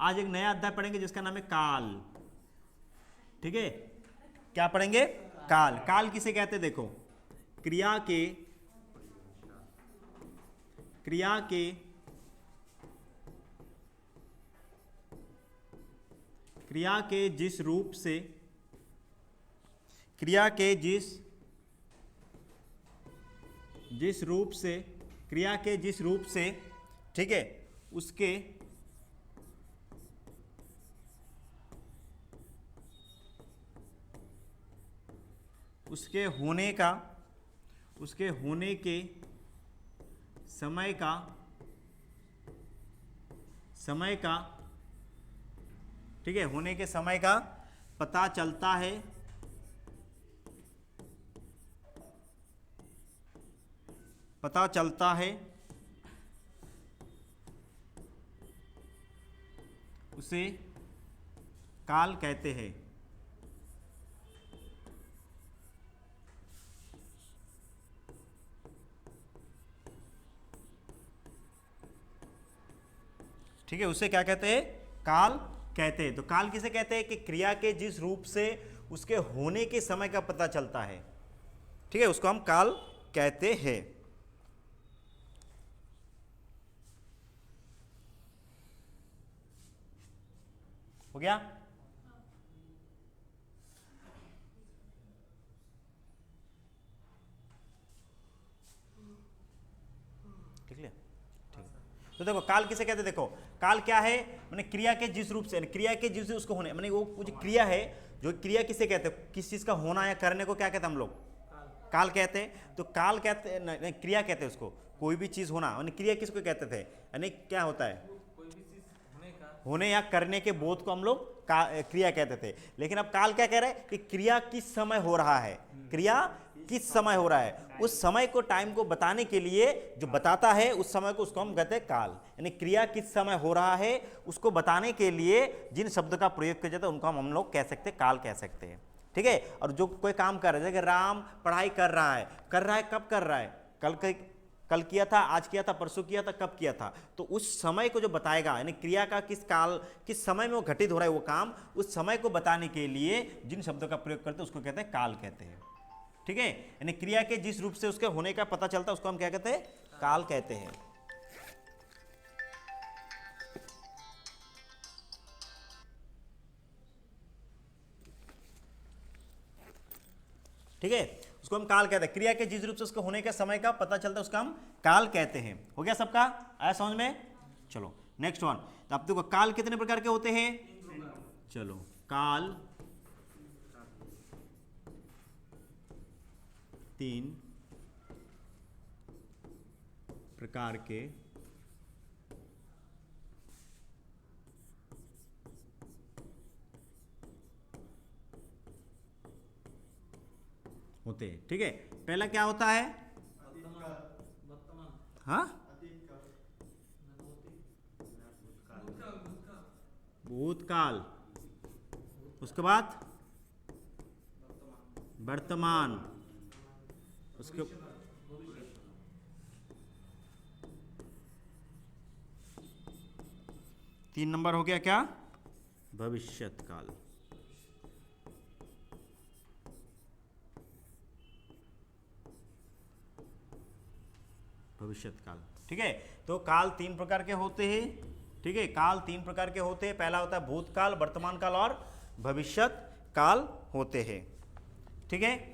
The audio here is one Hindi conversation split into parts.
आज एक नया अध्याय पढ़ेंगे जिसका नाम है काल। ठीक है, क्या पढ़ेंगे? काल। काल किसे कहते हैं? देखो, क्रिया के जिस रूप से ठीक है, उसके होने के समय का ठीक है, होने के समय का पता चलता है, उसे काल कहते हैं। ठीक है, उसे क्या कहते हैं? काल कहते हैं। तो काल किसे कहते हैं? कि क्रिया के जिस रूप से उसके होने के समय का पता चलता है, ठीक है, उसको हम काल कहते हैं। हो गया? ठीक है, तो देखो काल किसे कहते हैं? देखो, काल क्या है? मैंने क्रिया के जिस रूप से उसको होने, मैंने वो जो क्रिया है, जो क्रिया किसे कहते हैं? किस चीज का होना या करने को क्या कहते हैं हम लोग? काल कहते हैं। तो काल कहते हैं, नहीं, क्रिया कहते हैं उसको। कोई भी चीज होना, यानी क्रिया किसको कहते थे? यानी क्या होता है? होने या करने के बोध को हम लोग क्रिया कहते थे। लेकिन अब काल क्या कह रहा है? कि क्रिया किस समय हो रहा है, उस समय को, टाइम को बताने के लिए जो बताता है, उस समय को, उसको हम कहते हैं काल। यानी क्रिया किस समय हो रहा है उसको बताने के लिए जिन शब्द का प्रयोग किया जाता है उनको हम लोग कह सकते हैं, काल कह सकते हैं। ठीक है, और जो कोई काम कर रहा है, जैसे राम पढ़ाई कर रहा है, कब कर रहा है? कल किया था, आज किया था, परसों किया था, कब किया था? तो उस समय को जो बताएगा, यानी क्रिया का किस समय में वो घटित हो रहा है वो काम, उस समय को बताने के लिए जिन शब्दों का प्रयोग करते हैं उसको कहते हैं काल कहते हैं। ठीक है, यानी क्रिया के जिस रूप से उसके होने का पता चलता है उसको हम क्या कहते हैं? काल कहते हैं। ठीक है, उसको हम काल कहते हैं। क्रिया के जिस रूप से उसके होने के समय का पता चलता है उसका हम काल कहते हैं। हो गया सबका? आया समझ में? चलो नेक्स्ट वन। तो अब देखो काल कितने प्रकार के होते हैं? चलो, काल 3 प्रकार के होते हैं। ठीक है, पहला क्या होता है? हाँ, भूतकाल, उसके बाद वर्तमान, उसके 3 नंबर हो गया क्या? भविष्यत काल। ठीक है, तो काल 3 प्रकार के होते हैं। ठीक है, काल 3 प्रकार के होते हैं। पहला होता है भूतकाल, वर्तमान काल और भविष्यत काल होते हैं। ठीक है,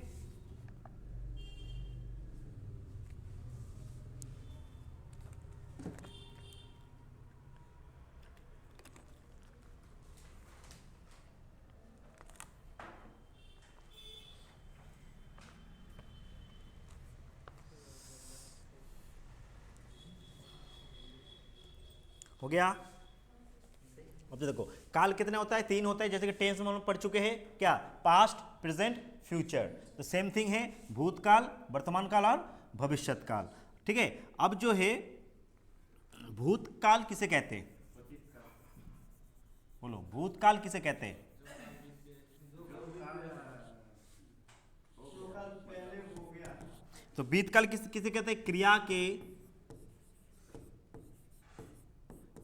हो गया? अब तो देखो काल कितने होता है? 3 होता है। जैसे कि टेंस में हम लोग पढ़ चुके हैं, क्या? Past, present, future. तो सेम थिंग है, भूतकाल, वर्तमान काल और भविष्यत काल। ठीक है, अब जो है भूतकाल किसे कहते हैं? बोलो, भूतकाल किसे कहते हैं? तो बीतकाल किसे कहते हैं?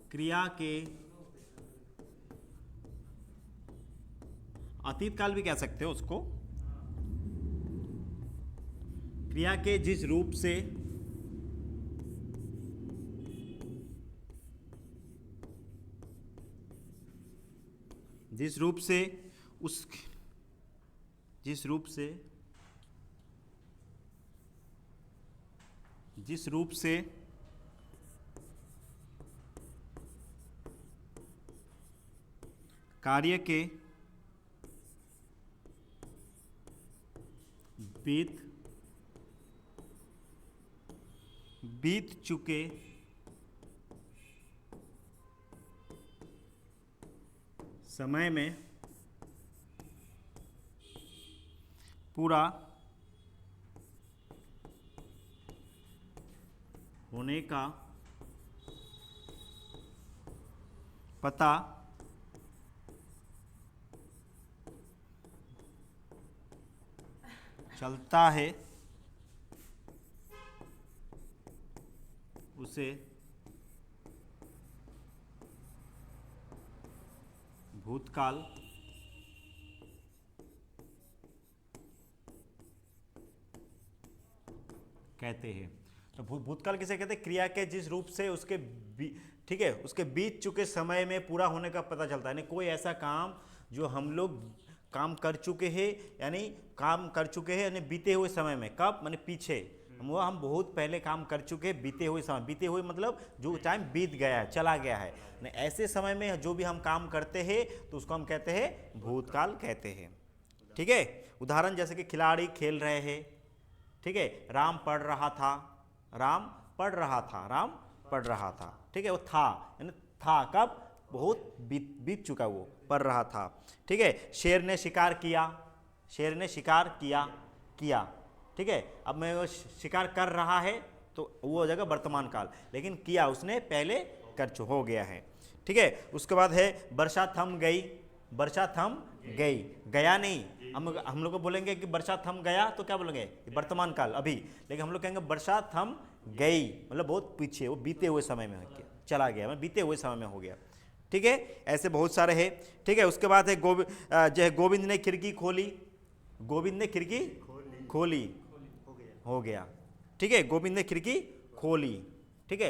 क्रिया के अतीत काल भी कह सकते हो उसको। क्रिया के जिस रूप से जिस रूप से कार्य के बीत चुके समय में पूरा होने का पता चलता है, उसे भूतकाल कहते हैं। तो भूतकाल किसे कहते हैं? क्रिया के जिस रूप से उसके ठीक है, उसके बीत चुके समय में पूरा होने का पता चलता है। यानी कोई ऐसा काम जो हम लोग काम कर चुके हैं, यानी बीते हुए समय में। कब? माने पीछे, हम बहुत पहले काम कर चुके हैं, बीते हुए समय। बीते हुए मतलब जो टाइम बीत गया है, चला गया है। ऐसे समय में जो भी हम काम करते हैं तो उसको हम कहते हैं भूतकाल कहते हैं। ठीक है, उदाहरण जैसे कि खिलाड़ी खेल रहे हैं, ठीक है, राम पढ़ रहा था, राम पढ़ रहा था। ठीक है, वो था यानी था कब? बहुत बीत चुका, वो पढ़ रहा था। ठीक है, शेर ने शिकार किया। ठीक है, अब मैं वो शिकार कर रहा है तो वो हो जाएगा वर्तमान काल, लेकिन किया उसने पहले हो गया है। ठीक है, उसके बाद है वर्षा थम गई। गया नहीं, हम लोग को बोलेंगे कि वर्षा थम गया तो क्या बोलेंगे? वर्तमान काल अभी। लेकिन हम लोग कहेंगे वर्षा थम गई मतलब बहुत पीछे, वो बीते हुए समय में चला गया, मतलब बीते हुए समय में हो गया। ठीक है, ऐसे बहुत सारे हैं। ठीक है, उसके बाद है गोविंद ने खिड़की खोली, हो गया। ठीक है, गोविंद ने खिड़की खोली। ठीक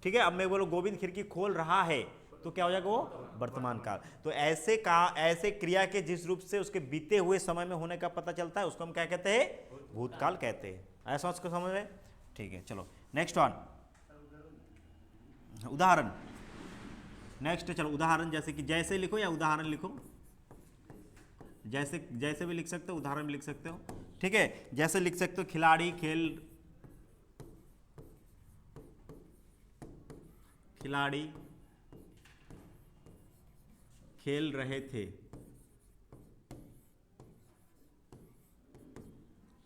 है, अब मैं बोलो गोविंद खिड़की खोल रहा है तो क्या हो जाएगा? वो वर्तमान काल। तो ऐसे क्रिया के जिस रूप से उसके बीते हुए समय में होने का पता चलता है उसको हम क्या कहते हैं? भूतकाल कहते हैं। ऐसा उसको समझ रहे? ठीक है, चलो नेक्स्ट वन, उदाहरण। नेक्स्ट चलो उदाहरण, जैसे कि जैसे लिखो या उदाहरण लिखो, जैसे भी लिख सकते हो, उदाहरण भी लिख सकते हो। ठीक है, जैसे लिख सकते हो खिलाड़ी खेल रहे थे।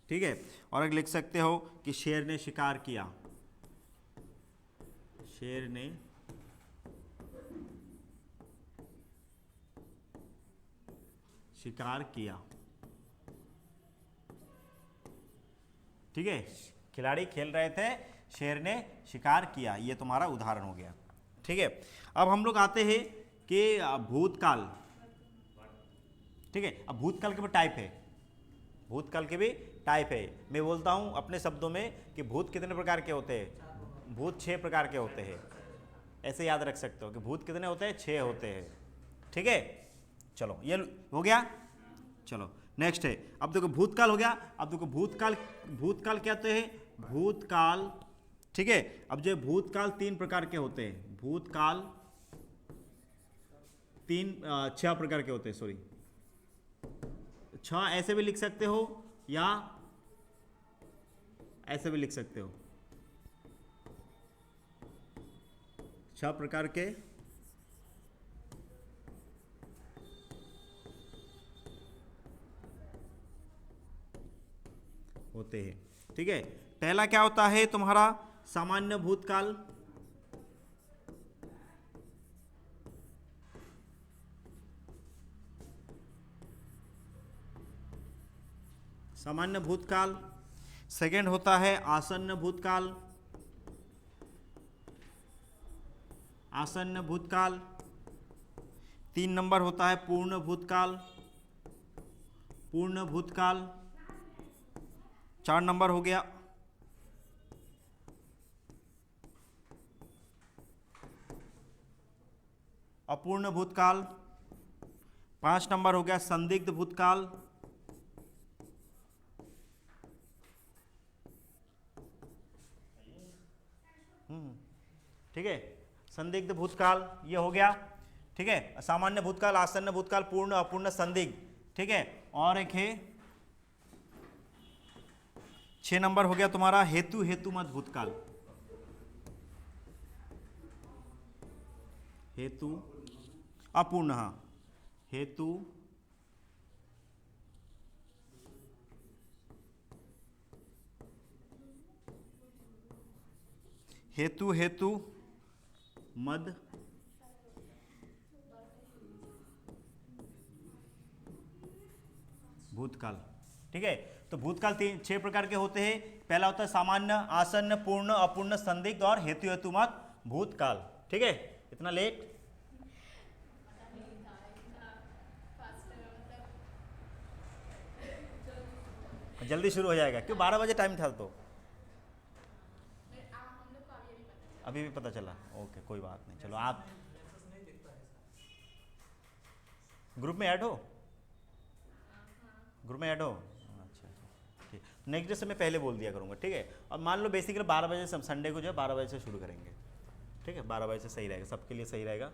ठीक है, और एक लिख सकते हो कि शेर ने शिकार किया। ठीक है, खिलाड़ी खेल रहे थे, शेर ने शिकार किया, ये तुम्हारा उदाहरण हो गया। ठीक है, अब हम लोग आते हैं कि भूतकाल। ठीक है, अब भूतकाल के भी टाइप है। मैं बोलता हूं अपने शब्दों में कि भूत कितने प्रकार के होते हैं? भूत 6 प्रकार के होते हैं। ऐसे याद रख सकते हो कि भूत कितने होते हैं? 6 होते हैं। ठीक है, चलो ये हो गया। चलो नेक्स्ट है, अब देखो भूतकाल हो गया। अब देखो भूतकाल क्या होते हैं? भूतकाल, ठीक है, अब जो भूतकाल 3 प्रकार के होते हैं। भूतकाल 6 प्रकार के होते हैं, सॉरी 6 ऐसे भी लिख सकते हो या ऐसे भी लिख सकते हो। 6 प्रकार के होते हैं। ठीक है, पहला क्या होता है तुम्हारा? सामान्य भूतकाल। सेकंड होता है आसन्न भूतकाल। 3 नंबर होता है पूर्ण भूतकाल। पूर्ण भूतकाल 4 नंबर हो गया। अपूर्ण भूतकाल 5 नंबर हो गया। संदिग्ध भूतकाल ठीक है, संदिग्ध भूतकाल ये हो गया। ठीक है, सामान्य भूतकाल, आसन्न भूतकाल, पूर्ण, अपूर्ण, संदिग्ध। ठीक है, और एक है 6 नंबर हो गया तुम्हारा हेतु हेतुमत भूतकाल। हेतु अपूर्ण, हाँ, हेतु हेतु हेतु मद भूतकाल। ठीक है, तो भूतकाल 6 प्रकार के होते हैं। पहला होता है सामान्य, आसन्न, पूर्ण, अपूर्ण, संदिग्ध और हेतु हेतुमत भूतकाल। ठीक है, इतना लेट? जल्दी शुरू हो जाएगा क्यों? 12 बजे टाइम था तो अभी भी पता चला। ओके, कोई बात नहीं। चलो, आप ग्रुप में ऐड हो? ग्रुप में ऐड हो? अच्छा, ठीक। नेक्स्ट डे से मैं पहले बोल दिया करूँगा। ठीक है, अब मान लो बेसिकली 12 बजे से, संडे को जो है 12 बजे से शुरू करेंगे। ठीक है, 12 बजे से सही रहेगा, सबके लिए सही रहेगा।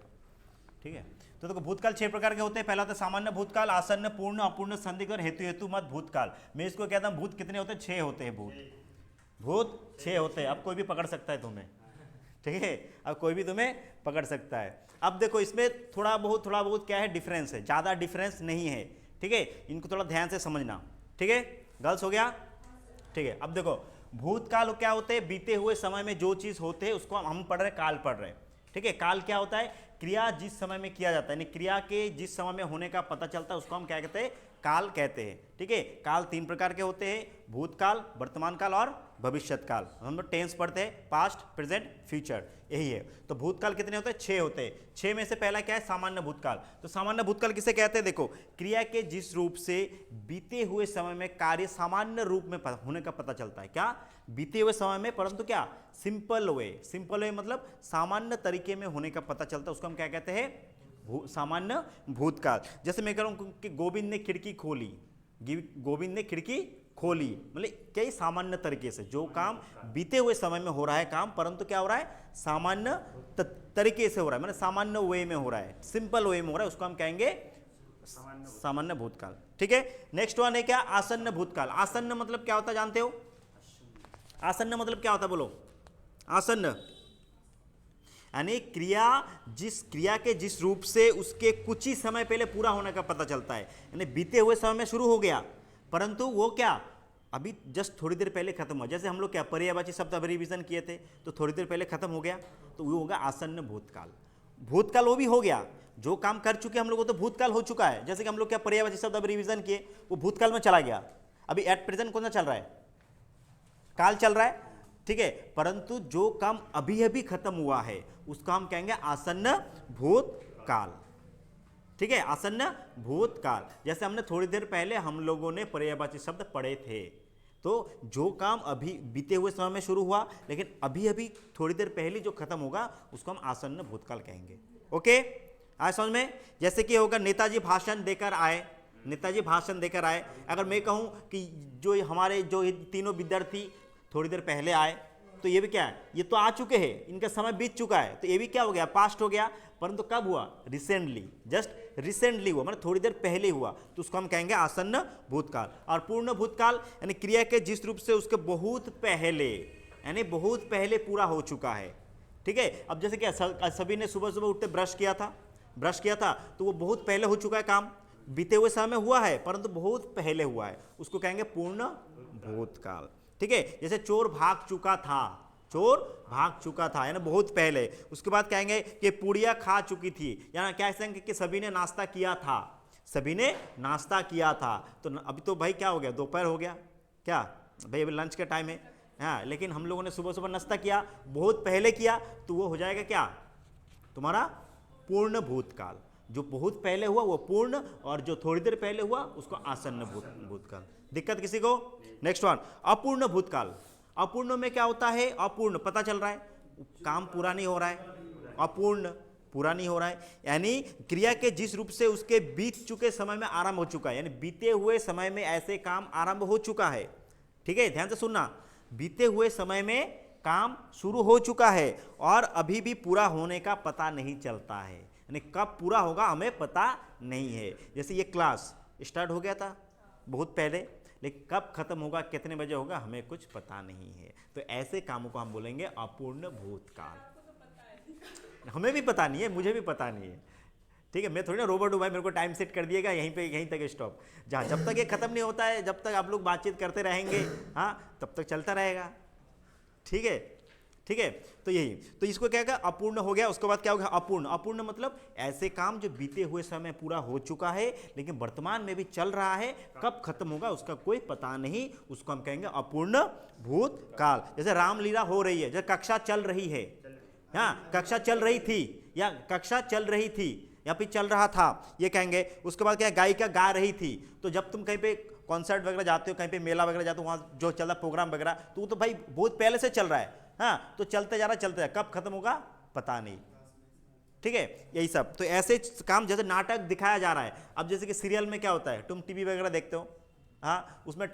ठीक है, तो देखो भूतकाल 6 प्रकार के होते हैं। पहला होता है सामान्य भूतकाल, आसन्न, पूर्ण, अपूर्ण, संदिग्ध और हेतु हेतुमत भूतकाल। मैं इसको कहता हूँ भूत कितने होते हैं? 6 होते हैं। भूत 6 होते हैं। अब कोई भी पकड़ सकता है तुम्हें। ठीक है, अब कोई भी तुम्हें पकड़ सकता है। अब देखो इसमें थोड़ा बहुत क्या है, डिफरेंस है, ज़्यादा डिफरेंस नहीं है। ठीक है, इनको थोड़ा ध्यान से समझना। ठीक है, गर्ल्स हो गया? ठीक है, अब देखो भूतकाल क्या होते हैं? बीते हुए समय में जो चीज़ होते हैं उसको हम पढ़ रहे हैं, काल पढ़ रहे हैं। ठीक है, काल क्या होता है? क्रिया जिस समय में किया जाता है, यानी क्रिया के जिस समय में होने का पता चलता है उसको हम क्या कहते हैं? काल कहते हैं। ठीक है, काल 3 प्रकार के होते हैं, भूतकाल, वर्तमान काल और भविष्यत काल। हम लोग टेंस पढ़ते हैं, पास्ट, प्रेजेंट, फ्यूचर, यही है। तो भूतकाल कितने होते हैं? 6 होते हैं। 6 में से पहला क्या है? सामान्य भूतकाल। तो सामान्य भूतकाल किसे कहते हैं? देखो, क्रिया के जिस रूप से बीते हुए समय में कार्य सामान्य रूप में होने का पता चलता है। क्या? बीते हुए समय में, परंतु क्या? Simple way. सिंपल वे मतलब सामान्य तरीके में होने का पता चलता है, उसको हम क्या कहते हैं? सामान्य भूतकाल। जैसे मैं कह रहा हूं कि गोविंद ने खिड़की खोली, गोविंद ने खिड़की खोली, मतलब कई सामान्य तरीके से जो काम बीते हुए समय में हो रहा है काम, परंतु क्या हो रहा है? सामान्य तरीके से हो रहा है, मतलब सामान्य वे में हो रहा है, सिंपल वे में हो रहा है, उसको हम कहेंगे सामान्य भूतकाल। ठीक है, नेक्स्ट वन है क्या? आसन्न भूतकाल। आसन्न मतलब क्या होता है जानते हो? आसन्न मतलब क्या होता है बोलो? आसन्न यानी क्रिया के जिस रूप से उसके कुछ ही समय पहले पूरा होने का पता चलता है, यानी बीते हुए समय में शुरू हो गया परंतु वो क्या अभी जस्ट थोड़ी देर पहले खत्म हुआ। जैसे हम लोग क्या पर्यायवाची शब्द अभी रिवीजन किए थे, तो थोड़ी देर पहले खत्म हो गया, तो वो होगा आसन्न भूतकाल। भूतकाल वो भी हो गया, जो काम कर चुके हम लोग को तो भूतकाल हो चुका है। जैसे कि हम लोग क्या पर्यायवाची शब्द अभी रिवीजन किए, वो भूतकाल में चला गया। अभी एट प्रेजेंट कौन सा चल रहा है? काल चल रहा है। ठीक है, परंतु जो काम अभी अभी खत्म हुआ है उसको हम कहेंगे आसन्न भूतकाल। ठीक है, आसन्न भूतकाल। जैसे हमने थोड़ी देर पहले हम लोगों ने पर्यायवाची शब्द पढ़े थे, तो जो काम अभी बीते हुए समय में शुरू हुआ लेकिन अभी अभी थोड़ी देर पहले जो खत्म होगा उसको हम आसन्न भूतकाल कहेंगे। ओके, आए समझ में? जैसे कि होगा नेताजी भाषण देकर आए, नेताजी भाषण देकर आए। अगर मैं कहूं कि जो हमारे जो तीनों विद्यार्थी थोड़ी देर पहले आए, तो ये भी क्या है? ये तो आ चुके हैं, इनका समय बीत चुका है, तो ये भी क्या हो गया? पास्ट हो गया। परंतु कब हुआ? रिसेंटली, जस्ट रिसेंटली हुआ, मतलब थोड़ी देर पहले हुआ, तो उसको हम कहेंगे आसन्न भूतकाल। और पूर्ण भूतकाल यानी क्रिया के जिस रूप से उसके बहुत पहले, यानी बहुत पहले पूरा हो चुका है। ठीक है, अब जैसे क्या सभी ने सुबह सुबह उठते ब्रश किया था, तो वो बहुत पहले हो चुका है काम, बीते हुए समय में हुआ है परंतु बहुत पहले हुआ है, उसको कहेंगे पूर्ण भूतकाल। ठीक है, जैसे चोर भाग चुका था, यानी बहुत पहले। उसके बाद कहेंगे कि पूड़ियाँ खा चुकी थी, यानी क्या कहेंगे कि सभी ने नाश्ता किया था। तो अभी तो भाई क्या हो गया? दोपहर हो गया, क्या भाई अभी लंच का टाइम है। हाँ, लेकिन हम लोगों ने सुबह सुबह नाश्ता किया, बहुत पहले किया, तो वो हो जाएगा क्या? तुम्हारा पूर्ण भूतकाल। जो बहुत पहले हुआ वो पूर्ण, और जो थोड़ी देर पहले हुआ उसको आसन्न भूतकाल। दिक्कत किसी को? नेक्स्ट वन, अपूर्ण भूतकाल। अपूर्ण में क्या होता है? अपूर्ण पता चल रहा है काम पूरा नहीं हो रहा है, अपूर्ण पूरा नहीं हो रहा है, यानी क्रिया के जिस रूप से उसके बीत चुके समय में आरंभ हो चुका है, यानी बीते हुए समय में ऐसे काम आरंभ हो चुका है। ठीक है, ध्यान से सुनना, बीते हुए समय में काम शुरू हो चुका है और अभी भी पूरा होने का पता नहीं चलता है, यानी कब पूरा होगा हमें पता नहीं है। जैसे ये क्लास स्टार्ट हो गया था बहुत पहले, लेकिन कब खत्म होगा, कितने बजे होगा, हमें कुछ पता नहीं है। तो ऐसे कामों को हम बोलेंगे अपूर्ण भूतकाल। हमें भी पता नहीं है, मुझे भी पता नहीं है। ठीक है, मैं थोड़ी ना रोबोट हूँ भाई, मेरे को टाइम सेट कर दिएगा यहीं पे, यहीं तक स्टॉप। जहाँ जब तक ये खत्म नहीं होता है, जब तक आप लोग बातचीत करते रहेंगे, हाँ, तब तक चलता रहेगा। ठीक है, ठीक है, तो यही, तो इसको क्या कहा, अपूर्ण हो गया। उसके बाद क्या हो गया, अपूर्ण। अपूर्ण मतलब ऐसे काम जो बीते हुए समय पूरा हो चुका है लेकिन वर्तमान में भी चल रहा है, कब खत्म होगा उसका कोई पता नहीं, उसको हम कहेंगे अपूर्ण भूतकाल। जैसे रामलीला हो रही है, जैसे कक्षा चल रही है, हाँ, कक्षा चल रही थी या कक्षा चल रही थी या फिर चल रहा था, ये कहेंगे। उसके बाद क्या, गायिका गा रही थी। तो जब तुम कहीं पे कॉन्सर्ट वगैरह जाते हो, कहीं पे मेला वगैरह जाते हो, वहाँ जो चल रहा प्रोग्राम वगैरह, तो वो तो भाई बहुत पहले से चल रहा है, हाँ, तो चलते जा रहा है, चलते जा, कब खत्म होगा पता नहीं। ठीक है, यही सब। तो ऐसे काम, जैसे नाटक दिखाया जा रहा है, अब जैसे कि सीरियल में क्या होता है, तुम टीवी वगैरह देखते हो, हाँ, उसमें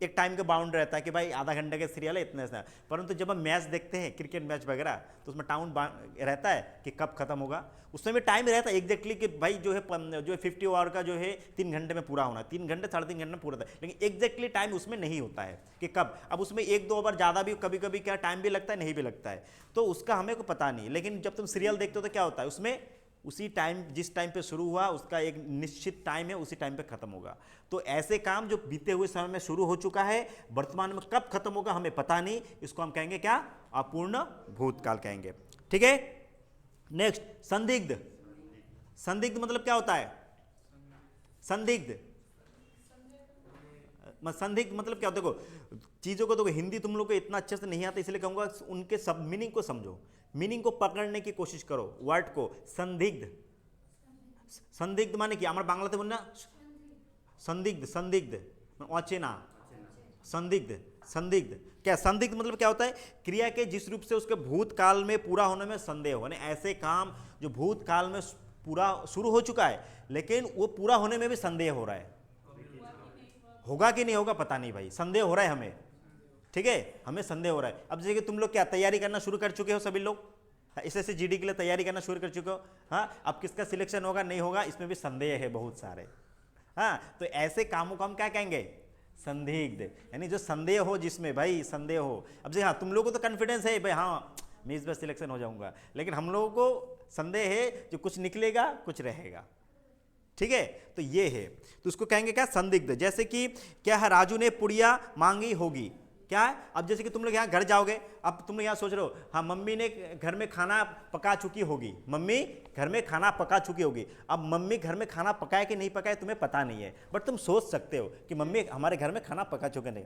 एक टाइम का बाउंड रहता है कि भाई आधा घंटे का सीरियल है, इतने से। परंतु जब हम मैच देखते हैं, क्रिकेट मैच वगैरह, तो उसमें टाउन रहता है कि कब खत्म होगा, उसमें भी टाइम रहता है एग्जैक्टली कि भाई जो है 50 ओवर का जो है 3 घंटे में पूरा होना, 3 घंटे 3.5 घंटे में पूरा था, लेकिन एग्जैक्टली टाइम उसमें नहीं होता है कि कब। अब उसमें 1-2 ओवर ज़्यादा भी कभी कभी क्या टाइम भी लगता है, नहीं भी लगता है, तो उसका हमें को पता नहीं। लेकिन जब तुम सीरियल देखते हो तो क्या होता है, उसमें उसी टाइम, जिस टाइम पे शुरू हुआ उसका एक निश्चित टाइम है, उसी टाइम पे खत्म होगा। तो ऐसे काम जो बीते हुए समय में शुरू हो चुका है, वर्तमान में कब खत्म होगा हमें पता नहीं, इसको हम कहेंगे क्या, अपूर्ण भूतकाल कहेंगे। ठीक है, नेक्स्ट, संदिग्ध। संदिग्ध मतलब क्या होता है, संदिग्ध, संदिग्ध मतलब क्या होता है, देखो चीज़ों को, देखो हिंदी तुम लोग को इतना अच्छे से नहीं आता, इसलिए कहूँगा उनके सब मीनिंग को समझो, मीनिंग को पकड़ने की कोशिश करो, वर्ड को। संदिग्ध, संदिग्ध माने कि हमारे बांग्लाते बोलना संदिग्ध, संदिग्ध अचेना, संदिग्ध, संदिग्ध क्या, संदिग्ध मतलब क्या होता है, क्रिया के जिस रूप से उसके भूतकाल में पूरा होने में संदेह हो, ऐसे काम जो भूतकाल में पूरा शुरू हो चुका है लेकिन वो पूरा होने में भी संदेह हो रहा है, होगा कि नहीं होगा पता नहीं भाई, संदेह हो रहा है हमें। ठीक है, हमें संदेह हो रहा है। अब जैसे कि तुम लोग क्या तैयारी करना शुरू कर चुके हो, सभी लोग SSC GD के लिए तैयारी करना शुरू कर चुके हो, हाँ, अब किसका सिलेक्शन होगा नहीं होगा इसमें भी संदेह है बहुत सारे, हाँ, तो ऐसे कामों को हम क्या कहेंगे, संदिग्ध, यानी जो संदेह हो, जिसमें भाई संदेह हो। अब जैसे हाँ, तुम लोगों को तो कॉन्फिडेंस है भाई, हाँ मैं इस बार सिलेक्शन हो जाऊंगा, लेकिन हम लोगों को संदेह है जो कुछ निकलेगा कुछ रहेगा। ठीक है, तो ये है, तो उसको कहेंगे क्या, संदिग्ध। जैसे कि क्या है, राजू ने पुड़िया मांगी होगी, क्या है, अब जैसे कि तुम लोग यहाँ घर जाओगे, अब तुम लोग यहाँ सोच रहे हो, हाँ मम्मी ने घर में खाना पका चुकी होगी, मम्मी घर में खाना पका चुकी होगी। अब मम्मी घर में खाना पकाए कि नहीं पकाए तुम्हें पता नहीं है, बट तुम सोच सकते हो कि मम्मी हमारे घर में खाना पका चुके नहीं।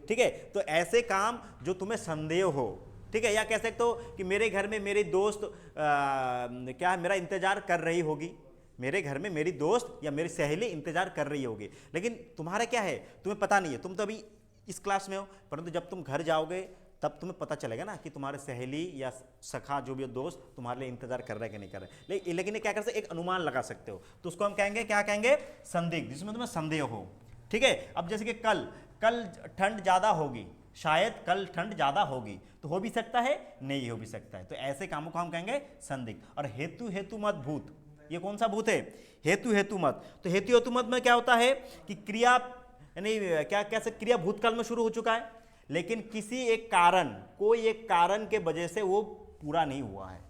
ठीक है, तो ऐसे काम जो तुम्हें संदेह हो, ठीक है, या कह सकते हो कि मेरे घर में मेरी दोस्त क्या है, मेरा इंतजार कर रही होगी, मेरे घर में मेरी दोस्त या मेरी सहेली इंतजार कर रही होगी, लेकिन तुम्हारा क्या है, तुम्हें पता नहीं है, तुम तो अभी इस क्लास में हो, परंतु जब तुम घर जाओगे तब तुम्हें पता चलेगा ना कि तुम्हारे सहेली या सखा जो भी दोस्त तुम्हारे लिए इंतजार कर रहे हैं कि नहीं कर रहे। लेकिन क्या कर सकते, एक अनुमान लगा सकते हो, तो उसको हम कहेंगे, क्या कहेंगे, संदिग्ध, जिसमें तुम्हें संदेह हो। ठीक है, अब जैसे कि कल ठंड ज़्यादा होगी, शायद कल ठंड ज़्यादा होगी, तो हो भी सकता है नहीं हो भी सकता है, तो ऐसे कामों को हम कहेंगे संदिग्ध। और हेतु हेतु मत भूत, ये कौन सा भूत है, हेतु हेतु मत। तो हेतु हेतु मत में क्या होता है कि क्रिया, यानी क्या कैसे, क्रिया भूतकाल में शुरू हो चुका है लेकिन किसी एक कारण, कोई एक कारण के वजह से वो पूरा नहीं हुआ है,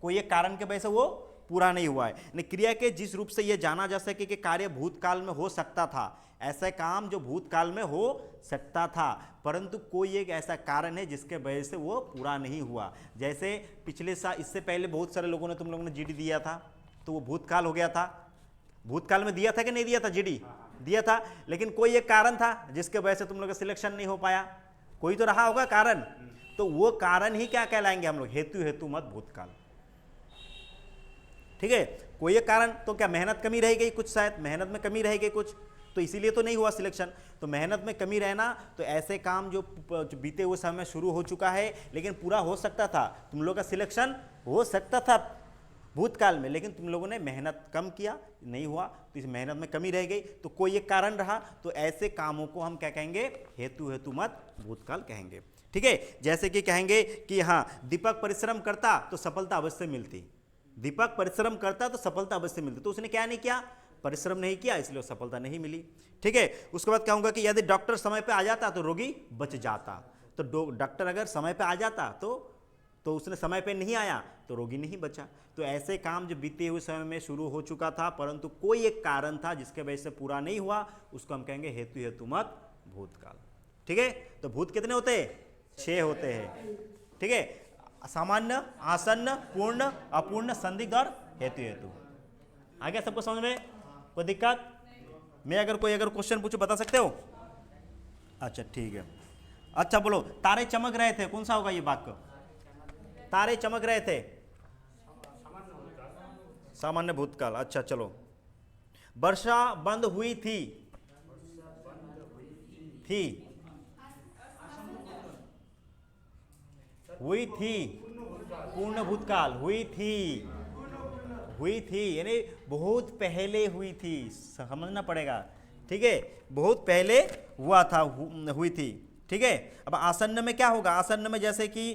कोई एक कारण के वजह से वो पूरा नहीं हुआ है। क्रिया के जिस रूप से ये जाना जा सके कि कार्य भूतकाल में हो सकता था, ऐसा काम जो भूतकाल में हो सकता था, परंतु कोई एक ऐसा कारण है जिसके वजह से वो पूरा नहीं हुआ। जैसे पिछले साल, इससे पहले बहुत सारे लोगों ने, तुम लोगों ने GD दिया था, तो वो भूतकाल हो गया था, भूतकाल में दिया था कि नहीं दिया था, GD दिया था, लेकिन कोई एक कारण था जिसके वजह से तुम लोग का सिलेक्शन नहीं हो पाया, कोई तो रहा होगा कारण, तो वो कारण ही क्या कहलाएंगे हम लोग, हेतु हेतु मत भूतकाल। ठीक है, कोई एक कारण, तो क्या मेहनत कमी रह गई कुछ, शायद मेहनत में कमी रह गई कुछ, तो इसीलिए तो नहीं हुआ सिलेक्शन। तो मेहनत में कमी रहना, तो ऐसे काम जो बीते हुए समय में शुरू हो चुका है लेकिन पूरा हो सकता था, तुम लोग का सिलेक्शन हो सकता था भूतकाल में, लेकिन तुम लोगों ने मेहनत कम किया, नहीं हुआ, तो इस मेहनत में कमी रह गई, तो कोई एक कारण रहा, तो ऐसे कामों को हम क्या कहेंगे, हेतु हेतुमत भूतकाल कहेंगे। ठीक है, जैसे कि कहेंगे कि हाँ दीपक परिश्रम करता तो सफलता अवश्य मिलती, दीपक परिश्रम करता तो सफलता अवश्य मिलती, तो उसने क्या नहीं किया, परिश्रम नहीं किया, इसलिए सफलता नहीं मिली। ठीक है, उसके बाद कहूँगा कि यदि डॉक्टर समय पे आ जाता तो रोगी बच जाता, तो डॉक्टर अगर समय पे आ जाता तो उसने समय पे नहीं आया तो रोगी नहीं बचा। तो ऐसे काम जो बीते हुए समय में शुरू हो चुका था परंतु कोई एक कारण था जिसके वजह से पूरा नहीं हुआ, उसको हम कहेंगे हेतु हेतुमत भूतकाल। ठीक है, तो भूत कितने होते हैं, 6 होते हैं। ठीक है, सामान्य, आसन्न, पूर्ण, अपूर्ण, संदिग्ध और हेतु हेतु। आ गया सबको समझ में, कोई दिक्कत? मैं अगर कोई क्वेश्चन पूछूं बता सकते हो? अच्छा ठीक है। अच्छा बोलो, तारे चमक रहे थे, कौन सा होगा ये वाक्य? तारे चमक रहे थे, सामान्य भूतकाल। अच्छा चलो, वर्षा बंद हुई थी, थी, हुई थी, पूर्ण भूतकाल, हुई थी, हुई थी यानी बहुत पहले हुई थी, समझना पड़ेगा। ठीक है, बहुत पहले हुआ था, हुई थी। ठीक है, अब आसन्न में क्या होगा, आसन्न में जैसे कि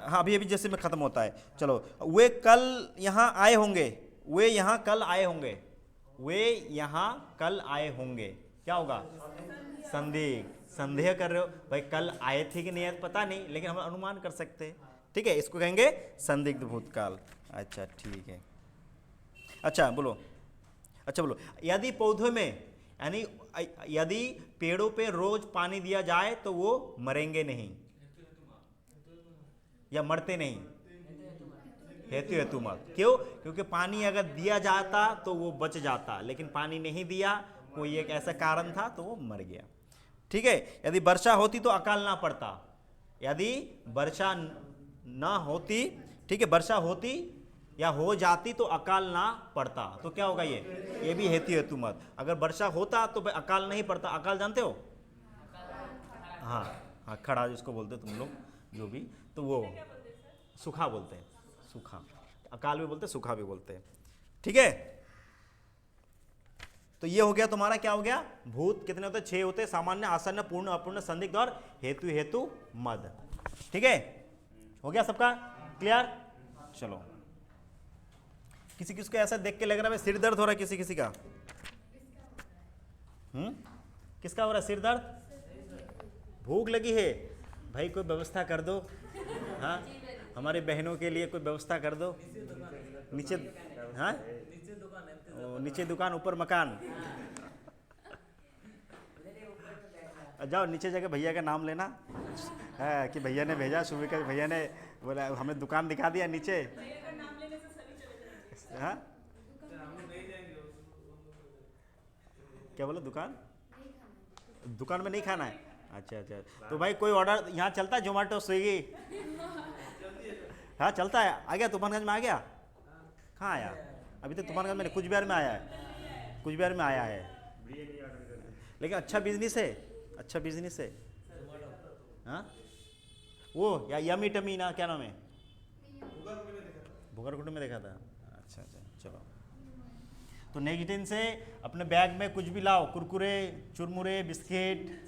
हाँ अभी अभी जैसे में खत्म होता है। चलो, वे कल यहाँ आए होंगे, वे यहाँ कल आए होंगे, वे यहाँ कल आए होंगे, क्या होगा, संदेह, संदेह कर रहे हो भाई, कल आए थे कि नहीं आए पता नहीं, लेकिन हम अनुमान कर सकते हैं। ठीक है, इसको कहेंगे संदिग्ध भूतकाल। अच्छा ठीक है, अच्छा बोलो, अच्छा बोलो, यदि पौधों में यानी यदि पेड़ों पे रोज पानी दिया जाए तो वो मरेंगे नहीं या मरते नहीं, हेतु हेतुमत। क्यों? क्योंकि पानी अगर दिया जाता तो वो बच जाता, लेकिन पानी नहीं दिया, कोई एक ऐसा कारण था तो वो मर गया। ठीक है, यदि वर्षा होती तो अकाल ना पड़ता, यदि वर्षा ना होती, ठीक है, वर्षा होती या हो जाती तो अकाल ना पड़ता, तो क्या होगा, ये भी हेतु हेतुमत। अगर वर्षा होता तो अकाल नहीं पड़ता, अकाल जानते हो? हाँ हाँ, खड़ा जिसको बोलते तुम लोग जो भी, तो वो सूखा बोलते हैं, सूखा, अकाल भी बोलते हैं, सूखा भी बोलते हैं। ठीक है, तो ये हो गया तुम्हारा, क्या हो गया, भूत कितने होते हैं, 6 होते हैं, सामान्य, आसन्न, पूर्ण, अपूर्ण, संदिग्ध और हेतु हेतु मद। ठीक है, हो गया सबका क्लियर? चलो, किसी किसी को ऐसा देख के लग रहा है सिर दर्द हो रहा है, किसी किसी का, किसका हो रहा है सिर दर्द? भूख लगी है भाई, कोई व्यवस्था कर दो, हाँ हमारे बहनों के लिए कोई व्यवस्था कर दो। नीचे, हाँ नीचे दुकान ऊपर मकान, जाओ नीचे जाके भैया का नाम लेना है कि भैया ने भेजा, सुबह का भैया ने बोला हमें दुकान दिखा दिया नीचे। हाँ क्या बोला, दुकान, दुकान में नहीं खाना है? अच्छा अच्छा, तो भाई कोई ऑर्डर यहाँ चलता है, जोमेटो स्विगी? हाँ चलता है, आ गया तूफानगंज में, आ गया? कहाँ आया अभी तक? तूफानगंज में, कुछ बिहार में आया है, कुछ बिहार में आया है, लेकिन अच्छा बिजनेस है, अच्छा बिजनेस है। हाँ वो या यमी टमी ना, क्या नाम है, भुगरकुट में देखा था। अच्छा अच्छा चलो, तो नेक्स्ट दिन से अपने बैग में कुछ भी लाओ, कुरकुरे, चुरमुरे, बिस्किट।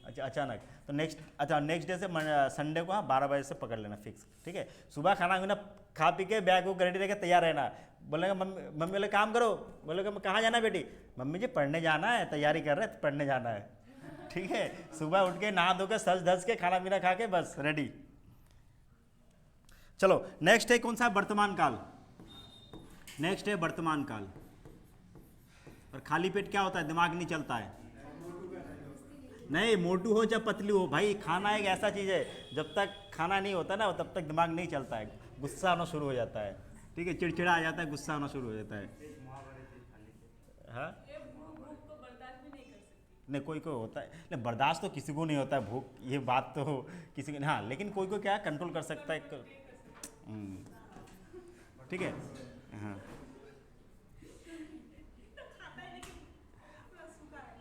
अच्छा अचानक, तो नेक्स्ट डे से संडे को 12 बजे से पकड़ लेना फिक्स। ठीक है, सुबह खाना खुना खा पी के बैग को रेडी रह तैयार रहना। बोलेगा मम्मी बोले काम करो, बोलेगा कहाँ जाना है बेटी? मम्मी जी पढ़ने जाना है, तैयारी कर रहे हैं, पढ़ने जाना है। ठीक है, सुबह उठ के नहा धो के सज धज के खाना पीना खा के बस रेडी। चलो नेक्स्ट है कौन सा, वर्तमान काल। नेक्स्ट है वर्तमान काल। और खाली पेट क्या होता है, दिमाग नहीं चलता है। नहीं, मोटू हो चाहे पतली हो भाई, खाना एक ऐसा चीज़ है, जब तक खाना नहीं होता ना तब तक दिमाग नहीं चलता है, गुस्सा आना शुरू हो जाता है। ठीक है, चिड़चिड़ा आ जाता है, गुस्सा आना शुरू हो जाता है। हाँ नहीं, कोई कोई होता है, नहीं बर्दाश्त तो किसी को नहीं होता है भूख, ये बात तो किसी को, हाँ लेकिन कोई कोई क्या कंट्रोल कर सकता है। ठीक है। हाँ,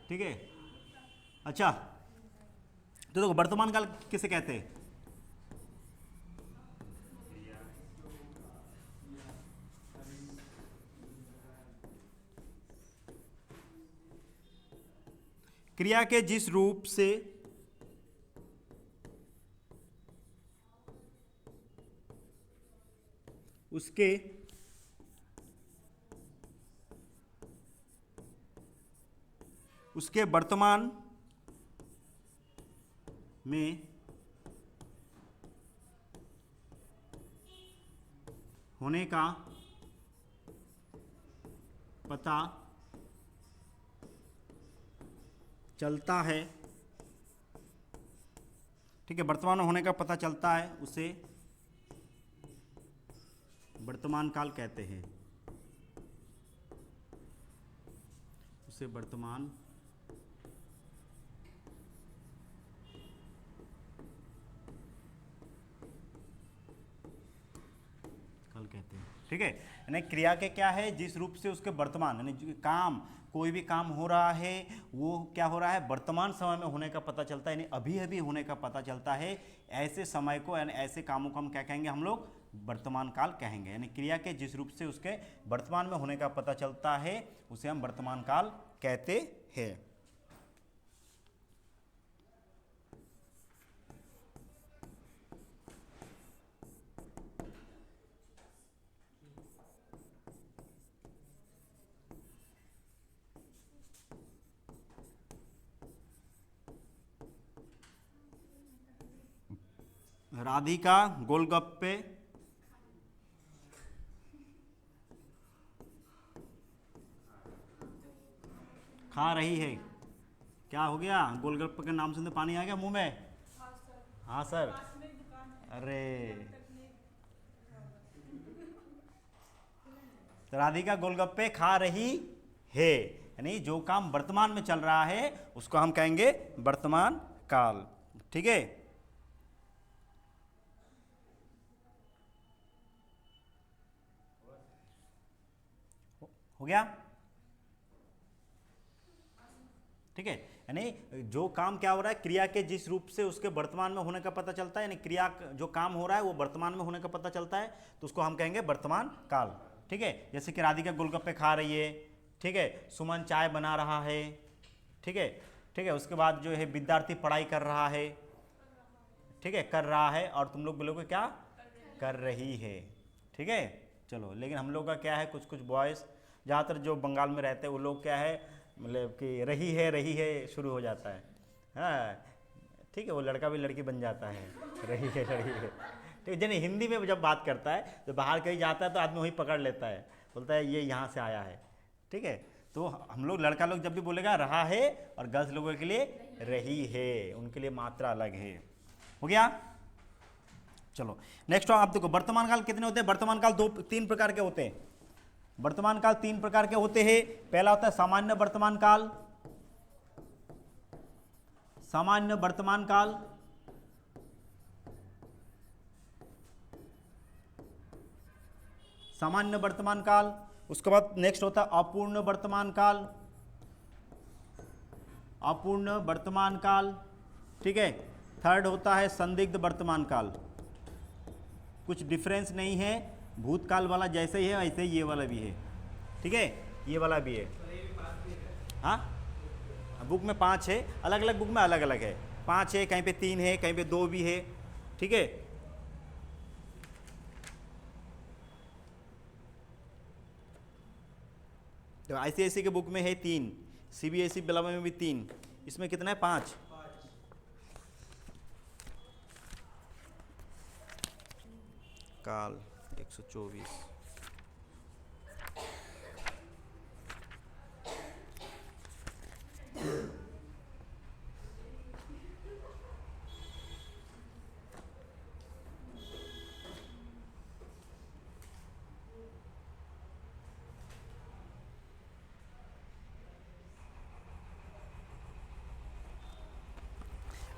ठीक है। अच्छा, तो देखो वर्तमान काल किसे कहते हैं? क्रिया के जिस रूप से उसके उसके वर्तमान में होने का पता चलता है, ठीक है, वर्तमान में होने का पता चलता है, उसे वर्तमान काल कहते हैं, उसे वर्तमान काल कहते हैं। ठीक है, यानी क्रिया के क्या है, जिस रूप से उसके वर्तमान यानी काम, कोई भी काम हो रहा है वो क्या हो रहा है, वर्तमान समय में होने का पता चलता है, यानी अभी अभी होने का पता चलता है। ऐसे समय को यानी ऐसे कामों को हम क्या कहेंगे, हम लोग वर्तमान काल कहेंगे। यानी क्रिया के जिस रूप से उसके वर्तमान में होने का पता चलता है उसे हम वर्तमान काल कहते हैं। राधिका गोलगप्पे खा रही है। क्या हो गया, गोलगप्पे के नाम सुनते पानी आ गया मुंह में? हाँ सर। अरे, तो राधिका गोलगप्पे खा रही है, यानी जो काम वर्तमान में चल रहा है उसको हम कहेंगे वर्तमान काल। ठीक है, हो गया। ठीक है, यानी जो काम क्या हो रहा है, क्रिया के जिस रूप से उसके वर्तमान में होने का पता चलता है, यानी क्रिया जो काम हो रहा है वो वर्तमान में होने का पता चलता है, तो उसको हम कहेंगे वर्तमान काल। ठीक है, जैसे कि राधिका गोलगप्पे खा रही है, ठीक है, सुमन चाय बना रहा है, ठीक है, ठीक है, उसके बाद जो है विद्यार्थी पढ़ाई कर रहा है, ठीक है, कर रहा है, और तुम लोग बोलोगे क्या, कर रही है। ठीक है, चलो, लेकिन हम लोग का क्या है, कुछ कुछ बॉयज़ ज़्यादातर जो बंगाल में रहते हैं वो लोग क्या है, मतलब कि रही है शुरू हो जाता है। हाँ, ठीक है, वो लड़का भी लड़की बन जाता है, रही है लड़की है। ठीक है, यानी हिंदी में जब बात करता है तो बाहर कहीं जाता है तो आदमी वही पकड़ लेता है, बोलता है ये यहाँ से आया है। ठीक है, तो हम लोग लड़का लोग जब भी बोलेगा रहा है, और गर्ल्स लोगों के लिए रही है, उनके लिए मात्रा अलग है। हो गया। चलो नेक्स्ट आप देखो, वर्तमान काल कितने होते हैं? वर्तमान काल तीन प्रकार के होते हैं। वर्तमान काल तीन प्रकार के होते हैं। पहला होता है सामान्य वर्तमान काल, सामान्य वर्तमान काल, सामान्य वर्तमान काल। उसके बाद नेक्स्ट होता है अपूर्ण वर्तमान काल, अपूर्ण वर्तमान काल। ठीक है, थर्ड होता है संदिग्ध वर्तमान काल। कुछ डिफरेंस नहीं है, भूतकाल वाला जैसे ही है ऐसे ही ये वाला भी है। ठीक है, ये वाला भी है। हाँ, बुक में 5 है, अलग अलग बुक में अलग अलग है। 5 है, कहीं पे 3 है, कहीं पे 2 भी है। ठीक है, तो ICSE के बुक में है 3, CBSE वाला में भी 3, इसमें कितना है 5। काल 124।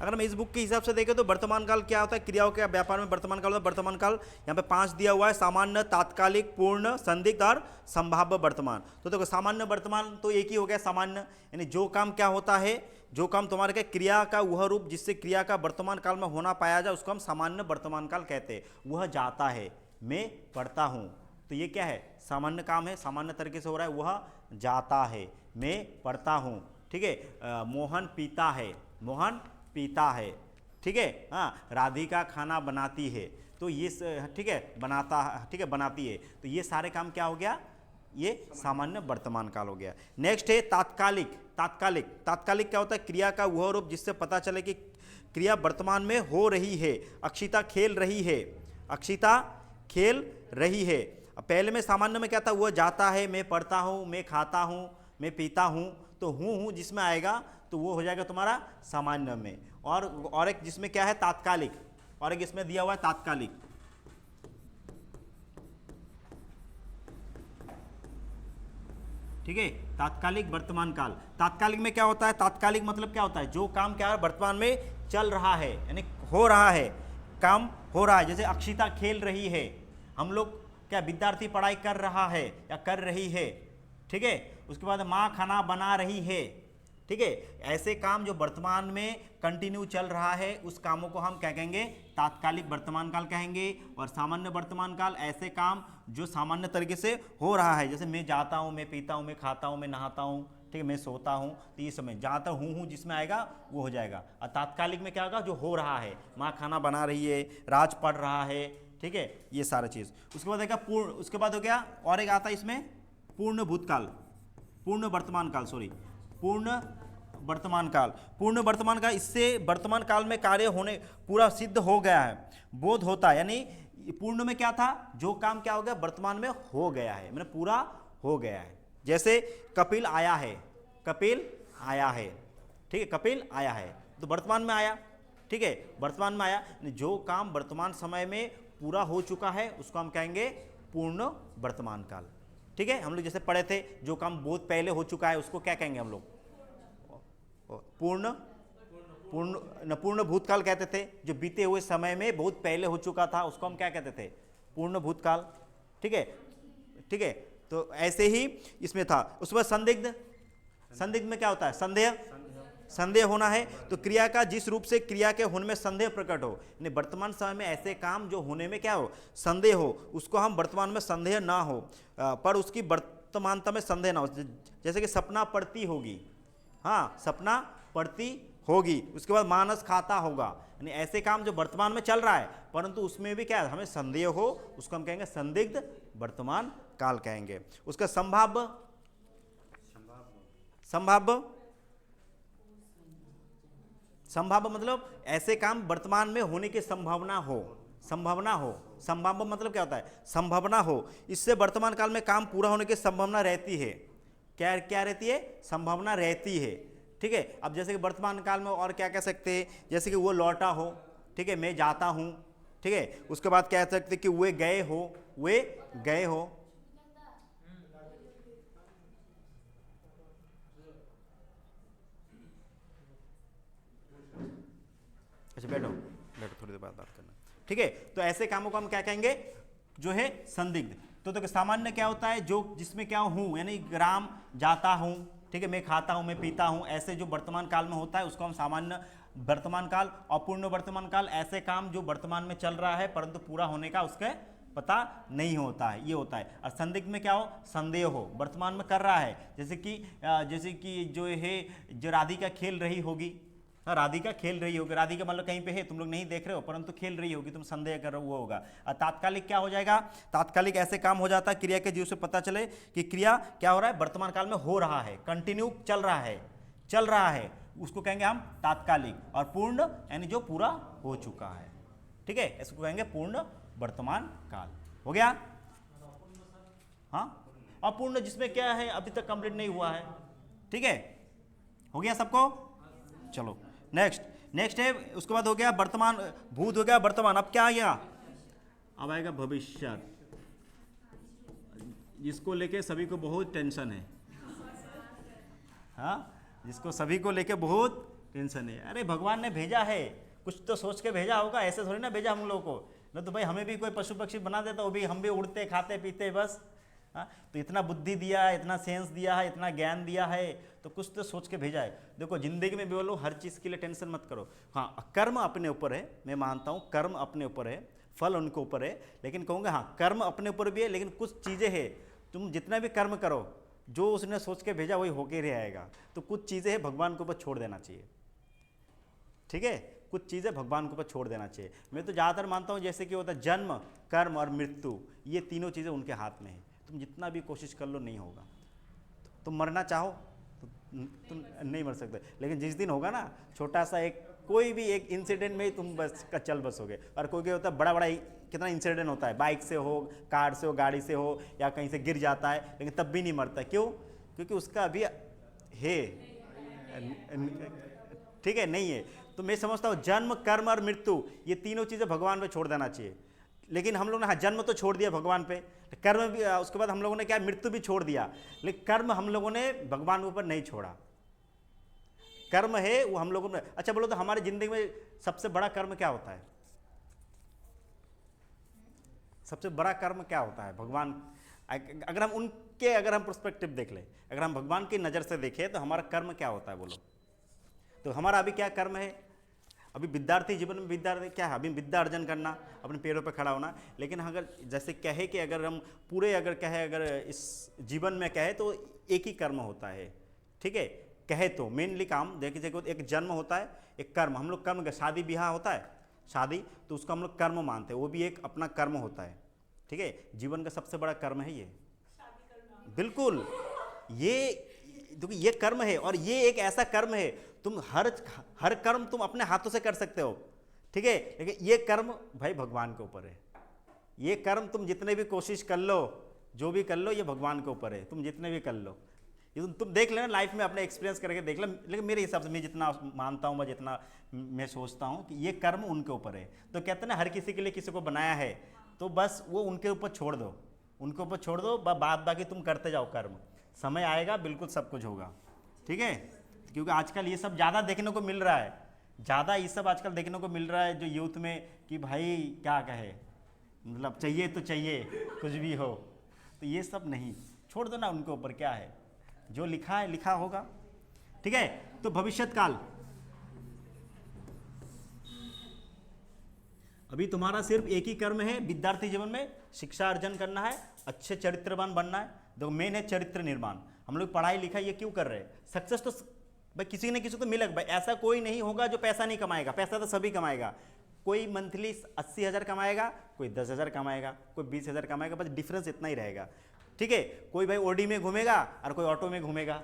अगर हम इस बुक के हिसाब से देखें तो वर्तमान काल क्या होता है, क्रियाओं के व्यापार में वर्तमान काल होता है। वर्तमान काल यहाँ पे 5 दिया हुआ है, सामान्य, तात्कालिक, पूर्ण, संदिग्ध और संभाव्य वर्तमान। तो देखो सामान्य वर्तमान तो एक ही हो गया, सामान्य यानी जो काम क्या होता है, जो काम तुम्हारे क्या क्रिया का वह रूप जिससे क्रिया का वर्तमान काल में होना पाया जाए उसको हम सामान्य वर्तमान काल कहते हैं। वह जाता है, मैं पढ़ता हूँ, तो ये क्या है, सामान्य काम है, सामान्य तरीके से हो रहा है। वह जाता है, मैं पढ़ता हूँ, ठीक है। मोहन पीता है, मोहन पीता है, ठीक है। हाँ, राधिका खाना बनाती है, तो ये ठीक है, बनाता, ठीक है, बनाती है, तो ये सारे काम क्या हो गया, ये सामान्य वर्तमान काल हो गया। नेक्स्ट है तात्कालिक। तात्कालिक, तात्कालिक क्या होता है, क्रिया का वह रूप जिससे पता चले कि क्रिया वर्तमान में हो रही है। अक्षिता खेल रही है, अक्षिता खेल रही है। पहले में सामान्य में क्या था, वह जाता है, मैं पढ़ता हूँ, मैं खाता हूँ, मैं पीता हूँ, तो हूँ जिसमें आएगा तो वो हो जाएगा तुम्हारा सामान्य में। और एक जिसमें क्या है तात्कालिक, और एक इसमें दिया हुआ है तात्कालिक, ठीक है। तात्कालिक वर्तमान काल, तात्कालिक में क्या होता है, तात्कालिक मतलब क्या होता है, जो काम क्या है वर्तमान में चल रहा है, यानी हो रहा है, काम हो रहा है। जैसे अक्षिता खेल रही है, हम लोग क्या, विद्यार्थी पढ़ाई कर रहा है या कर रही है, ठीक है। उसके बाद माँ खाना बना रही है, ठीक है। ऐसे काम जो वर्तमान में कंटिन्यू चल रहा है उस कामों को हम क्या कहेंगे, तात्कालिक वर्तमान काल कहेंगे। और सामान्य वर्तमान काल ऐसे काम जो सामान्य तरीके से हो रहा है, जैसे मैं जाता हूँ, मैं पीता हूँ, मैं खाता हूँ, मैं नहाता हूँ, ठीक है, मैं सोता हूँ, तो ये समय जाता हूँ जिसमें आएगा वो हो जाएगा। और तात्कालिक में क्या होगा, जो हो रहा है, माँ खाना बना रही है, राज पढ़ रहा है, ठीक है, ये सारा चीज़। उसके बाद आएगा पूर्ण, उसके बाद हो गया और एक आता है इसमें पूर्ण भूतकाल, पूर्ण वर्तमान काल, सॉरी, पूर्ण वर्तमान काल। पूर्ण वर्तमान काल, इससे वर्तमान काल में कार्य होने पूरा सिद्ध हो गया है, बोध होता है। यानी पूर्ण में क्या था, जो काम क्या हो गया वर्तमान में हो गया है, मतलब पूरा हो गया है। जैसे कपिल आया है, कपिल आया है, ठीक है, कपिल आया है, तो वर्तमान में आया, ठीक है, वर्तमान में आया। जो काम वर्तमान समय में पूरा हो चुका है उसको हम कहेंगे पूर्ण वर्तमान काल, ठीक है। हम लोग जैसे पढ़े थे, जो काम बहुत पहले हो चुका है उसको क्या कहेंगे हम लोग, पूर्ण भूतकाल कहते थे। जो बीते हुए समय में बहुत पहले हो चुका था उसको हम क्या कहते थे, पूर्ण भूतकाल, ठीक है, ठीक है। तो ऐसे ही इसमें था। उसके बाद संदिग्ध, संदिग्ध में क्या होता है, संदेह, संदेह होना है, तो क्रिया का जिस रूप से क्रिया के होने में संदेह प्रकट हो, यानी वर्तमान समय में ऐसे काम जो होने में क्या हो, संदेह हो, उसको हम वर्तमान में संदेह ना हो, पर उसकी वर्तमानता में संदेह ना हो। जैसे कि सपना पड़ती होगी, हाँ, सपना पड़ती होगी। उसके बाद मानस खाता होगा, यानी ऐसे काम जो वर्तमान में चल रहा है परंतु उसमें भी क्या है, हमें संदेह हो, उसको हम कहेंगे संदिग्ध वर्तमान काल कहेंगे। उसका संभाव्य, संभाव्य, संभाव्य मतलब ऐसे काम वर्तमान में होने की संभावना हो, संभावना हो। संभाव्य मतलब क्या होता है, संभावना हो, इससे वर्तमान काल में काम पूरा होने की संभावना रहती है। क्या क्या रहती है, संभावना रहती है, ठीक है। अब जैसे कि वर्तमान काल में और क्या कह सकते हैं, जैसे कि वो लौटा हो, ठीक है, मैं जाता हूँ, ठीक है। उसके बाद कह सकते कि वे गए हो, वे गए हो, अच्छा बैठो बैठो, थोड़ी देर बाद बात करना, ठीक है। तो ऐसे कामों को हम क्या कहेंगे, जो है संदिग्ध। तो सामान्य क्या होता है, जो जिसमें क्या हूँ, यानी ग्राम जाता हूँ, ठीक है, मैं खाता हूँ, मैं पीता हूँ, ऐसे जो वर्तमान काल में होता है उसको हम सामान्य वर्तमान काल। अपूर्ण वर्तमान काल, ऐसे काम जो वर्तमान में चल रहा है परंतु पूरा होने का उसके पता नहीं होता है, ये होता है। और संदिग्ध में क्या हो, संदेह हो, वर्तमान में कर रहा है, जैसे कि जो है, जो राधिका खेल रही होगी, हाँ, राधिका खेल रही होगी, राधिका मतलब कहीं पे है, तुम लोग नहीं देख रहे हो परंतु खेल रही होगी, तुम संदेह कर रहे हो, वो होगा। और तात्कालिक क्या हो जाएगा, तात्कालिक ऐसे काम हो जाता है क्रिया के जीव से पता चले कि क्रिया क्या हो रहा है, वर्तमान काल में हो रहा है, कंटिन्यू चल रहा है, चल रहा है, उसको कहेंगे हम तात्कालिक। और पूर्ण यानी जो पूरा हो चुका है, ठीक है, इसको कहेंगे पूर्ण वर्तमान काल। हो गया, हाँ। अपूर्ण जिसमें क्या है, अभी तक कंप्लीट नहीं हुआ है, ठीक है, हो गया सबको। चलो नेक्स्ट है, उसके बाद हो गया वर्तमान, भूत हो गया वर्तमान। अब क्या आएगा, अब आएगा भविष्य, जिसको लेके सभी को बहुत टेंशन है, हाँ, जिसको सभी को लेके बहुत टेंशन है। अरे भगवान ने भेजा है, कुछ तो सोच के भेजा होगा, ऐसे थोड़ी ना भेजा हम लोगों को। न तो भाई हमें भी कोई पशु पक्षी बना देता, वो भी हम भी उड़ते खाते पीते बस। हाँ, तो इतना बुद्धि दिया है, इतना सेंस दिया है, इतना ज्ञान दिया है, तो कुछ तो सोच के भेजा है। देखो जिंदगी में भी बोलो, हर चीज़ के लिए टेंशन मत करो। हाँ, कर्म अपने ऊपर है, मैं मानता हूँ कर्म अपने ऊपर है, फल उनके ऊपर है, लेकिन कहूँगा हाँ कर्म अपने ऊपर भी है, लेकिन कुछ चीज़ें हैं, तुम जितना भी कर्म करो, जो उसने सोच के भेजा वही होके रह आएगा। तो कुछ चीज़ें हैं भगवान के ऊपर छोड़ देना चाहिए, ठीक है, कुछ चीज़ें भगवान के ऊपर छोड़ देना चाहिए। मैं तो ज़्यादातर मानता हूँ जैसे कि होता है जन्म, कर्म और मृत्यु, ये तीनों चीज़ें उनके हाथ में है। तुम जितना भी कोशिश कर लो नहीं होगा। तुम मरना चाहो तो तुम नहीं मर सकते, लेकिन जिस दिन होगा ना, छोटा सा एक कोई भी एक इंसिडेंट में ही तुम बस का चल बसोगे। और कोई क्या होता है, बड़ा बड़ा कितना इंसिडेंट होता है, बाइक से हो, कार से हो, गाड़ी से हो, या कहीं से गिर जाता है, लेकिन तब भी नहीं मरता। क्यों? क्योंकि उसका अभी है, ठीक है, नहीं है। तो मैं समझता हूँ जन्म, कर्म और मृत्यु, ये तीनों चीज़ें भगवान पे छोड़ देना चाहिए। लेकिन हम लोगों ने हाँ जन्म तो छोड़ दिया भगवान पे, कर्म भी, उसके बाद हम लोगों ने क्या मृत्यु भी छोड़ दिया, लेकिन कर्म हम लोगों ने भगवान के ऊपर नहीं छोड़ा। कर्म है वो हम लोगों ने। अच्छा बोलो तो हमारी जिंदगी में सबसे बड़ा कर्म क्या होता है? सबसे बड़ा कर्म क्या होता है? भगवान, अगर हम पर्सपेक्टिव देख ले, अगर हम भगवान की नज़र से देखें तो हमारा कर्म क्या होता है बोलो? तो हमारा अभी क्या कर्म है? अभी विद्यार्थी जीवन में विद्यार्थी क्या है? अभी विद्या अर्जन करना, अपने पैरों पर खड़ा होना। लेकिन अगर जैसे कहे कि अगर हम पूरे अगर कहे, अगर इस जीवन में कहे तो एक ही कर्म होता है, ठीक है, कहे तो मेनली काम देखिए, एक जन्म होता है, एक कर्म, हम लोग कर्म, शादी ब्याह होता है, शादी, तो उसको हम लोग कर्म मानते हैं, वो भी एक अपना कर्म होता है, ठीक है। जीवन का सबसे बड़ा कर्म है ये, बिल्कुल, ये कर्म है। और ये एक ऐसा कर्म है, तुम हर कर्म तुम अपने हाथों से कर सकते हो, ठीक है, लेकिन ये कर्म भाई भगवान के ऊपर है। ये कर्म तुम जितने भी कोशिश कर लो, जो भी कर लो, ये भगवान के ऊपर है, तुम जितने भी कर लो। ये तुम देख लेना लाइफ में, अपने एक्सपीरियंस करके देख लो। लेकिन मेरे हिसाब से मैं जितना मानता हूँ, मैं जितना मैं सोचता हूँ कि ये कर्म उनके ऊपर है। तो कहते हैं ना, हर किसी के लिए किसी को बनाया है, तो बस वो उनके ऊपर छोड़ दो, उनके ऊपर छोड़ दो, बाद बाकी तुम करते जाओ कर्म। समय आएगा, बिल्कुल सब कुछ होगा, ठीक है। क्योंकि आजकल ये सब ज़्यादा देखने को मिल रहा है, ज़्यादा ये सब आजकल देखने को मिल रहा है जो यूथ में, कि भाई क्या कहे, मतलब चाहिए तो चाहिए, कुछ भी हो। तो ये सब नहीं, छोड़ दो ना उनके ऊपर, क्या है, जो लिखा है लिखा होगा, ठीक है। तो भविष्यत काल, अभी तुम्हारा सिर्फ एक ही कर्म है विद्यार्थी जीवन में, शिक्षा अर्जन करना है, अच्छे चरित्रवान बनना है। देखो मेन है चरित्र निर्माण। हम लोग पढ़ाई लिखाई ये क्यों कर रहे हैं? सक्सेस तो भाई किसी न किसी को मिलेगा भाई, ऐसा कोई नहीं होगा जो पैसा नहीं कमाएगा, पैसा तो सभी कमाएगा। कोई मंथली 80,000 कमाएगा, कोई 10,000 कमाएगा, कोई 20,000 कमाएगा, बस डिफरेंस इतना ही रहेगा, ठीक है। कोई भाई ओडी में घूमेगा और कोई ऑटो में घूमेगा,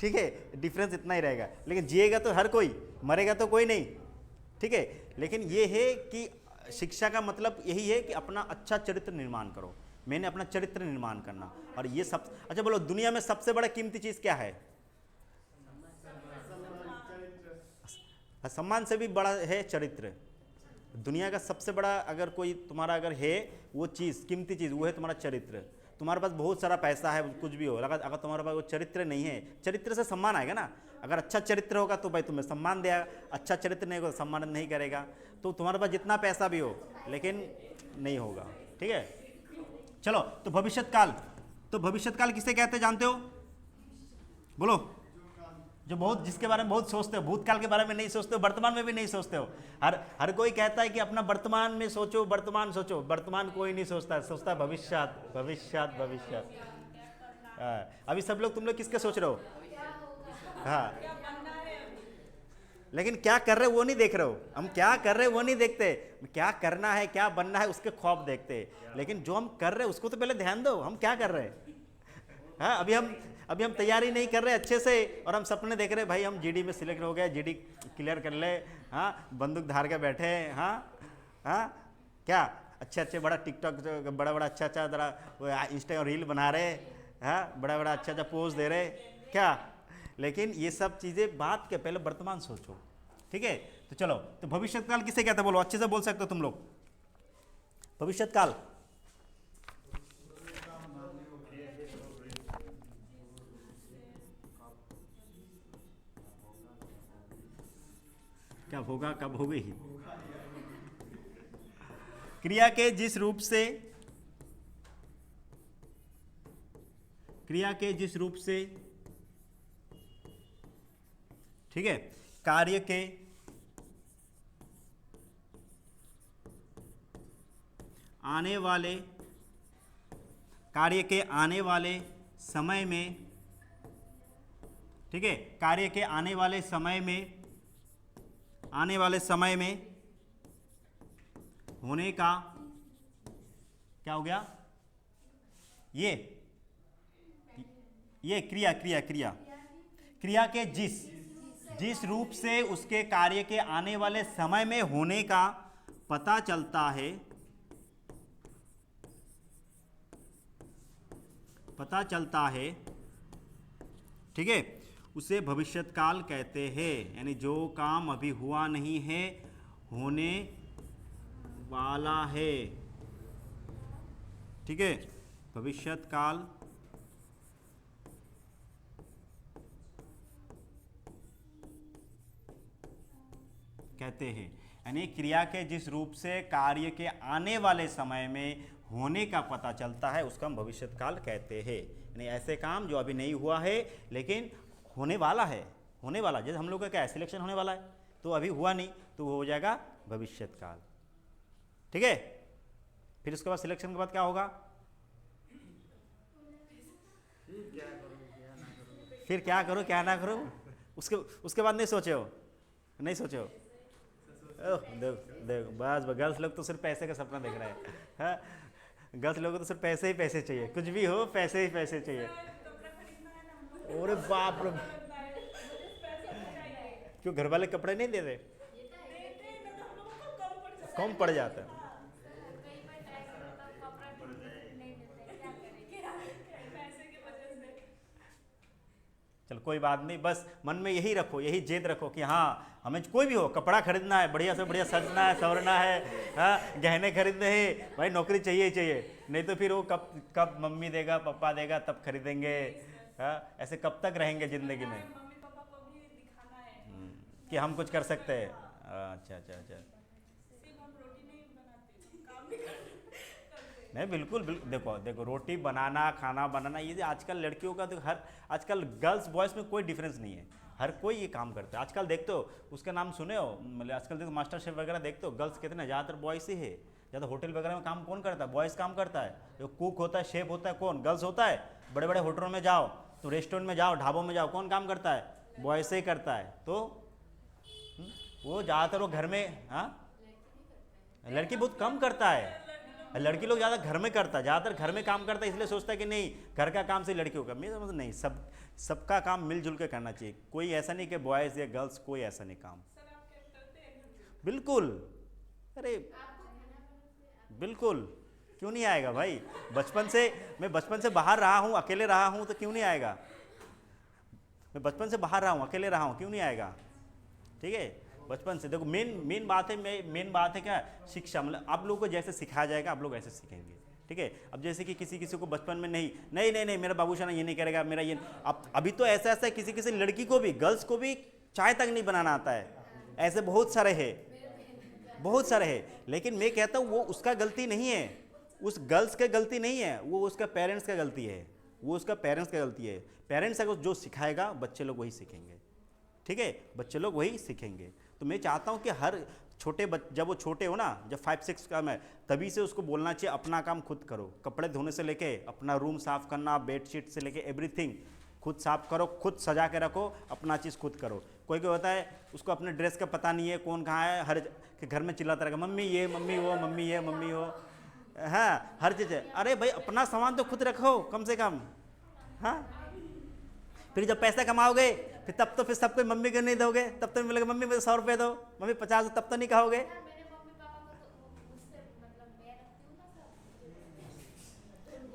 ठीक है, डिफरेंस इतना ही रहेगा। लेकिन जिएगा तो हर कोई, मरेगा तो कोई नहीं, ठीक है। लेकिन ये है कि शिक्षा का मतलब यही है कि अपना अच्छा चरित्र निर्माण करो। मैंने अपना चरित्र निर्माण करना, और ये सब। अच्छा बोलो, दुनिया में सबसे बड़ा कीमती चीज़ क्या है? सम्मान से भी बड़ा है चरित्र। दुनिया का सबसे बड़ा अगर कोई तुम्हारा अगर है वो चीज़, कीमती चीज़, वो है तुम्हारा चरित्र। तुम्हारे पास बहुत सारा पैसा है, कुछ भी हो, अगर तुम्हारे पास वो चरित्र नहीं है, चरित्र से सम्मान आएगा ना। अगर अच्छा चरित्र होगा तो भाई तुम्हें सम्मान देगा, अच्छा चरित्र नहीं होगा तो सम्मान नहीं करेगा। तो तुम्हारे पास जितना पैसा भी हो, लेकिन नहीं होगा, ठीक है। चलो, तो भविष्यत काल, तो भविष्यत काल किसे कहते हैं जानते हो? बोलो। जो बहुत, जिसके बारे में बहुत सोचते हो, भूतकाल के बारे में नहीं सोचते हो, वर्तमान में भी नहीं सोचते हो। हर कोई कहता है कि अपना वर्तमान में सोचो, वर्तमान सोचो, वर्तमान कोई नहीं सोचता, सोचता भविष्यत, भविष्यत, भविष्यत। अभी सब लोग, तुम लोग किसके सोच रहे हो? हाँ, लेकिन क्या कर रहे हो वो नहीं देख रहे हो। हम क्या कर रहे हो वो नहीं देखते, क्या करना है, क्या बनना है, उसके ख्वाब देखते हैं। लेकिन जो हम कर रहे हैं उसको तो पहले ध्यान दो, हम क्या कर रहे हैं। हाँ, अभी हम तैयारी नहीं कर रहे अच्छे से, और हम सपने देख रहे भाई हम जीडी में सिलेक्ट हो गए, जीडी क्लियर कर ले, हाँ, बंदूक धार के बैठे हैं, हाँ, क्या अच्छे बड़ा टिकटॉक, बड़ा अच्छा जरा इंस्टा रील बना रहे, हाँ, बड़ा अच्छा पोज दे रहे, क्या। लेकिन ये सब चीज़ें बात के पहले वर्तमान सोचो, ठीक है। तो चलो, तो भविष्यत काल किसे कहते हैं बोलो, अच्छे से बोल सकते हो तुम लोग। भविष्यत काल, कब होगा कब होगी। क्रिया के जिस रूप से ठीक है कार्य के आने वाले समय में, ठीक है, कार्य के आने वाले समय में होने का क्या हो गया, ये क्रिया के जिस रूप से उसके कार्य के आने वाले समय में होने का पता चलता है, ठीक है, उसे भविष्यत्काल कहते हैं। यानी जो काम अभी हुआ नहीं है, होने वाला है, ठीक है, भविष्यत्काल कहते हैं। यानी क्रिया के जिस रूप से कार्य के आने वाले समय में होने का पता चलता है उसका हम भविष्यत्काल कहते हैं। यानी ऐसे काम जो अभी नहीं हुआ है लेकिन होने वाला है, जैसे हम लोग का क्या है, सिलेक्शन होने वाला है, तो अभी हुआ नहीं तो वो हो जाएगा भविष्यत्काल, ठीक है। फिर उसके बाद सिलेक्शन के बाद क्या होगा, फिर क्या करो क्या ना करो, उसके बाद नहीं सोचे हो। देख बस गर्ल्स लोग तो सिर्फ पैसे का सपना देख रहे हैं, हाँ? गर्ल्स लोगों को तो सिर्फ पैसे ही पैसे चाहिए, कुछ भी हो पैसे ही पैसे चाहिए। अरे बाप रे, क्यों घर वाले कपड़े नहीं दे रहे, कम पड़ जाता है। चल कोई बात नहीं, बस मन में यही रखो, यही जेद रखो कि हाँ हमें कोई भी हो कपड़ा खरीदना है, बढ़िया से बढ़िया सजना है, संवरना है, हाँ गहने खरीदने हैं, भाई नौकरी चाहिए ही चाहिए, नहीं तो फिर वो कब मम्मी देगा पापा देगा तब खरीदेंगे, हाँ ऐसे कब तक रहेंगे ज़िंदगी में कि हम कुछ कर सकते हैं। अच्छा नहीं बिल्कुल देखो देखो बनाना खाना बनाना ये आजकल लड़कियों का, देखो आजकल गर्ल्स बॉयज़ में कोई डिफरेंस नहीं है, हर कोई ये काम करता है। आजकल देखते हो उसका नाम सुने हो, मतलब आजकल देखो मास्टर शेफ वगैरह देखते हो, गर्ल्स कितने, ज़्यादातर बॉयज़ ही है। ज़्यादा होटल वगैरह में काम कौन करता है, बॉयज़ काम करता है। जो कुक होता है, शेफ होता है, कौन, गर्ल्स होता है। बड़े बड़े होटलों में जाओ, तो रेस्टोरेंट में जाओ, ढाबों में जाओ, कौन काम करता है, बॉयज़ से ही करता है। तो वो ज़्यादातर वो घर में, हाँ लड़की बहुत कम करता है, लड़की लोग ज़्यादा घर में करता है, ज़्यादातर घर में काम करता है, इसलिए सोचता है कि नहीं घर का काम से लड़कियों का। मेरा मतलब नहीं, सबका काम मिलजुल के करना चाहिए, कोई ऐसा नहीं कि बॉयज़ या गर्ल्स, कोई ऐसा नहीं काम। बिल्कुल, अरे बिल्कुल क्यों नहीं आएगा भाई, मैं बचपन से बाहर रहा हूँ, अकेले रहा हूँ, तो क्यों नहीं आएगा। मैं बचपन से बाहर रहा हूँ, अकेले रहा हूँ, क्यों नहीं आएगा, ठीक है। बचपन से देखो मेन बात है क्या, शिक्षा, मतलब आप लोगों को जैसे सिखाया जाएगा आप लोग ऐसे सीखेंगे, ठीक है। अब जैसे कि किसी को बचपन में नहीं मेरा बाबूशाना ये नहीं करेगा, मेरा ये, अब अभी तो ऐसा है किसी लड़की को भी, गर्ल्स को भी चाय तक नहीं बनाना आता है, ऐसे बहुत सारे हैं। लेकिन मैं कहता हूँ वो उसका गलती नहीं है, उस गर्ल्स का गलती नहीं है, वो उसका पेरेंट्स का गलती है, पेरेंट्स अगर जो सिखाएगा बच्चे लोग वही सीखेंगे, ठीक है, बच्चे लोग वही सीखेंगे। तो मैं चाहता हूँ कि हर जब वो छोटे हो ना, जब 5-6 का है, तभी से उसको बोलना चाहिए अपना काम खुद करो, कपड़े धोने से लेके अपना रूम साफ़ करना, बेडशीट से लेके एवरीथिंग खुद साफ़ करो, खुद सजा के रखो, अपना चीज़ खुद करो। कोई होता है उसको अपने ड्रेस का पता नहीं है, कौन कहाँ है, हर के घर में चिल्लाता रहेगा मम्मी ये मम्मी वो, मम्मी ये मम्मी हो, हाँ हर चीज़ है। अरे भाई अपना सामान तो खुद रखो कम से कम, हाँ। फिर जब पैसा कमाओगे फिर तब तो फिर सब कोई मम्मी को नहीं दोगे, तब तो मिलेगा मम्मी मुझे 100 रुपये दो, मम्मी 50 दो, तब तो नहीं कहोगे।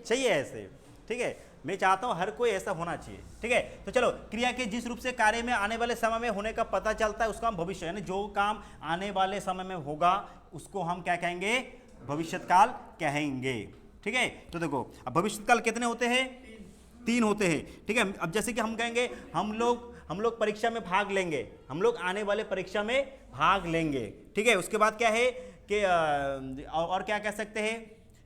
चाहिए ऐसे, ठीक है। मैं चाहता हूँ हर कोई ऐसा होना चाहिए, ठीक है। तो चलो, क्रिया के जिस रूप से कार्य में आने वाले समय में होने का पता चलता है उसका हम भविष्य, यानी जो काम आने वाले समय में होगा उसको हम क्या कहेंगे, भविष्यत्काल कहेंगे, ठीक है। तो देखो अब भविष्यत्काल कितने होते हैं, 3 होते हैं, ठीक है। अब जैसे कि हम कहेंगे हम लोग परीक्षा में भाग लेंगे, हम लोग आने वाले परीक्षा में भाग लेंगे, ठीक है। उसके बाद क्या है कि और क्या कह सकते हैं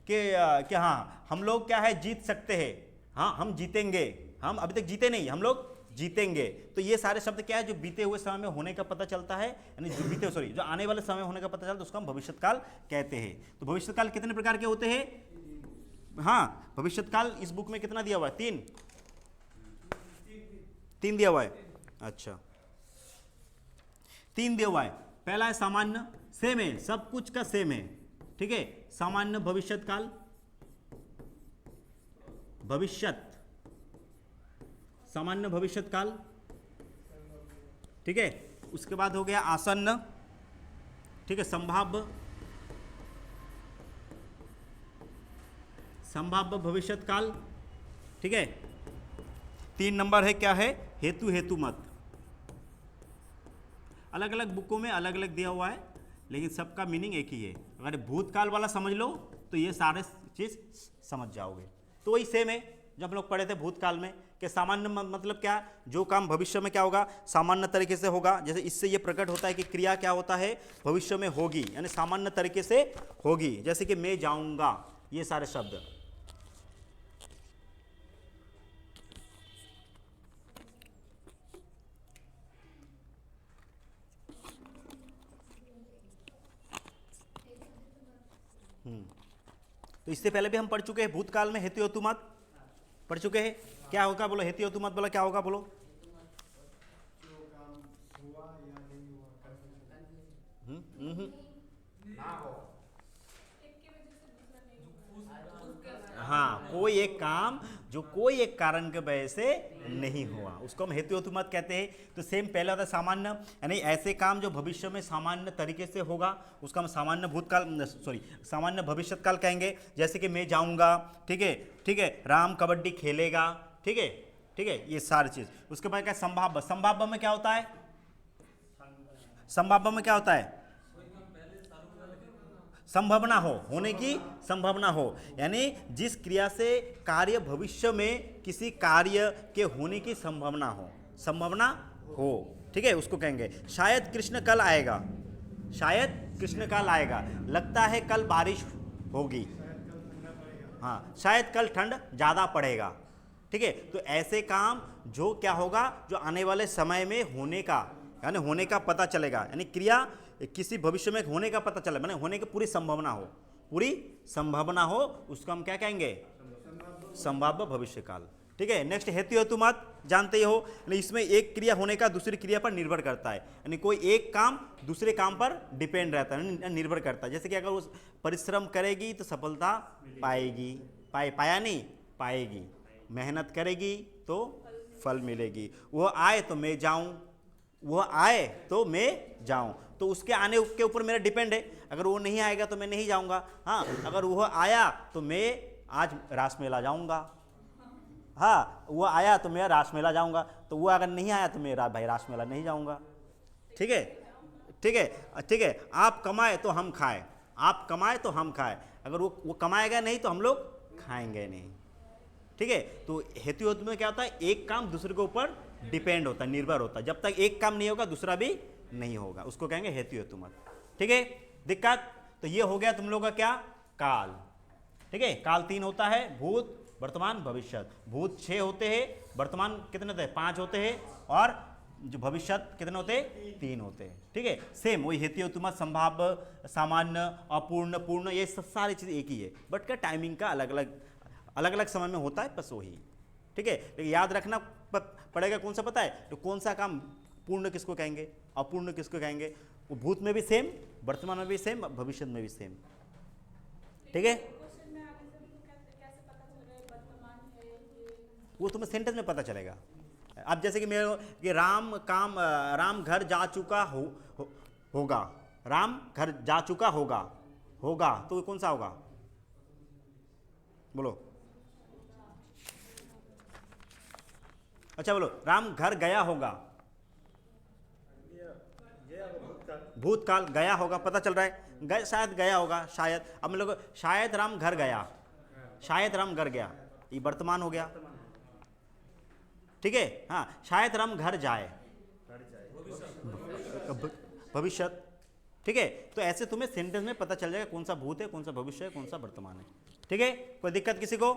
कि हाँ हम लोग क्या है जीत सकते हैं, हाँ हम जीतेंगे, हम अभी तक जीते नहीं, हम लोग जीतेंगे। तो ये सारे शब्द क्या है जो बीते हुए समय में होने का पता चलता है, यानी जो आने वाले समय होने का पता चलता है उसको हम भविष्यकाल कहते हैं। तो भविष्यकाल कितने प्रकार के होते हैं? हाँ, भविष्यकाल इस बुक में कितना दिया हुआ है? 3 दिया हुआ है। अच्छा, 3 दिया हुआ है। पहला है सामान्य, सेम है, सब कुछ का सेम है, ठीक है। सामान्य भविष्यकाल, सामान्य भविष्यकाल, ठीक है। उसके बाद हो गया आसन्न, ठीक है। संभाव्य भविष्यकाल, ठीक है। 3 नंबर है क्या है? हेतु मत। अलग अलग बुकों में अलग अलग दिया हुआ है, लेकिन सबका मीनिंग एक ही है। अगर भूतकाल वाला समझ लो तो ये सारे चीज समझ जाओगे। तो वही सेम है जब हम लोग पढ़े थे भूतकाल में कि सामान्य मतलब क्या, जो काम भविष्य में क्या होगा सामान्य तरीके से होगा। जैसे इससे ये प्रकट होता है कि क्रिया क्या होता है भविष्य में होगी, यानी सामान्य तरीके से होगी। जैसे कि मैं जाऊंगा, ये सारे शब्द। तो इससे पहले भी हम पढ़ चुके हैं भूतकाल में हेतु मत पढ़ चुके हैं। क्या होगा बोलो? हेतु मत बोला, क्या होगा बोलो? हाँ, कोई एक काम जो कोई एक कारण के वजह से नहीं हुआ उसको हम हेतु मत कहते हैं। तो सेम पहला होता है सामान्य, यानी ऐसे काम जो भविष्य में सामान्य तरीके से होगा उसका हम सामान्य भविष्यकाल कहेंगे। जैसे कि मैं जाऊंगा, ठीक है, राम कबड्डी खेलेगा, ठीक है, ये सारी चीज। उसके बाद क्या संभाव्य, संभाव्य में क्या होता है? संभाव्य में क्या होता है? संभावना हो, होने की संभावना हो, यानी जिस क्रिया से कार्य भविष्य में किसी कार्य के होने की संभावना हो, ठीक है, उसको कहेंगे। शायद कृष्ण कल आएगा, लगता है कल बारिश होगी, हाँ शायद कल ठंड ज़्यादा पड़ेगा, ठीक है। तो ऐसे काम जो क्या होगा, जो आने वाले समय में होने का पता चलेगा, यानी क्रिया किसी भविष्य में होने का पता चले, माने होने की पूरी संभावना हो, उसको हम क्या कहेंगे? संभाव्य भविष्यकाल, ठीक है। नेक्स्ट हेतु मत जानते ही हो, इसमें एक क्रिया होने का दूसरी क्रिया पर निर्भर करता है, यानी कोई एक काम दूसरे काम पर डिपेंड रहता है, निर्भर करता है। जैसे कि अगर वो परिश्रम करेगी तो सफलता पाएगी, पाया नहीं पाएगी, मेहनत करेगी तो फल मिलेगी, वह आए तो मैं जाऊं, तो उसके आने के ऊपर मेरा डिपेंड है। अगर वो नहीं आएगा तो मैं नहीं जाऊंगा, हाँ अगर वो आया तो मैं आज रास मेला जाऊंगा, हाँ वो आया तो मैं रास मेला जाऊंगा, तो वो अगर नहीं आया तो मैं भाई रास मेला नहीं जाऊंगा, ठीक है। आप कमाए तो हम खाए, अगर वो कमाएगा नहीं तो हम लोग खाएंगे नहीं, ठीक है। तो हेतु में क्या होता है? एक काम दूसरे के ऊपर डिपेंड होता है, निर्भर होता है। जब तक एक काम नहीं होगा दूसरा भी नहीं होगा, उसको कहेंगे हेतु मत, ठीक है। दिक्कत तो ये हो गया तुम लोगों का क्या? काल, ठीक है। काल 3 होता है, भूत, वर्तमान, भविष्य। भूत 6 होते हैं, वर्तमान कितने होते हैं? 5 होते हैं, और जो भविष्य कितने होते हैं? 3 होते हैं, ठीक है। सेम वही हेतु मत, संभाव्य, सामान्य, अपूर्ण, पूर्ण, ये सारी चीज़ एक ही है, बट का टाइमिंग का अलग अलग समय में होता है, बस वही, ठीक है। लेकिन याद रखना पड़ेगा कौन सा पता है? तो कौन सा काम पूर्ण किसको कहेंगे, अपूर्ण किसको कहेंगे। वो भूत में भी सेम, वर्तमान में भी सेम, भविष्य में भी सेम, ठीक है। वो तुम्हें सेंटेंस में पता चलेगा। अब जैसे कि राम घर जा चुका होगा, राम घर जा चुका होगा, तो कौन सा होगा बोलो? अच्छा बोलो, राम घर गया होगा, भूतकाल, गया होगा, पता चल रहा है, शायद गया होगा, शायद। अब हम लोग शायद राम घर गया, ये वर्तमान हो गया, ठीक है। हाँ, शायद राम घर जाए, भविष्य। ठीक है, तो ऐसे तुम्हें सेंटेंस में पता चल जाएगा कौन सा भूत है, कौन सा भविष्य है, कौन सा वर्तमान है। ठीक है, कोई दिक्कत किसी को?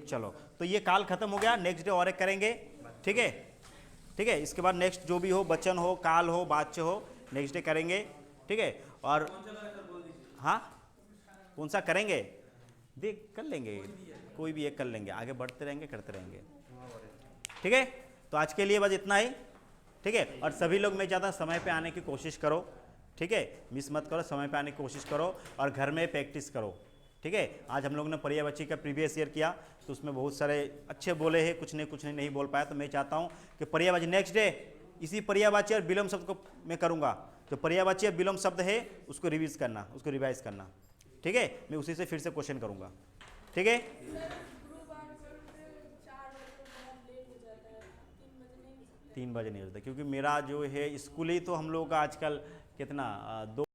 चलो, तो ये काल खत्म हो गया। नेक्स्ट डे और एक करेंगे। ठीक है, ठीक है, इसके बाद नेक्स्ट जो भी हो, वचन हो, काल हो, वाच्य हो, नेक्स्ट डे करेंगे। ठीक है, और हाँ, कौन सा करेंगे देख कर लेंगे, कोई भी एक कर लेंगे, आगे बढ़ते रहेंगे, करते रहेंगे। ठीक है, तो आज के लिए बस इतना ही। ठीक है, और सभी लोग, मैं चाहता हूं समय पे आने की कोशिश करो। ठीक है, मिस मत करो, समय पे आने की कोशिश करो और घर में प्रैक्टिस करो। ठीक है, आज हम लोग ने पर्यायवाची का प्रीवियस ईयर किया, तो उसमें बहुत सारे अच्छे बोले हैं, कुछ ने नहीं बोल पाया। तो मैं चाहता हूं कि पर्यायवाची नेक्स्ट डे इसी पर्यायवाची और विलोम शब्द को मैं करूंगा। जो पर्यायवाची और विलोम शब्द है उसको रिवीज करना, उसको रिवाइज करना। ठीक है, मैं उसी से फिर से क्वेश्चन करूंगा। ठीक है, 3 बजे नहीं होता, क्योंकि मेरा जो है स्कूल ही तो हम लोग का आजकल कितना 2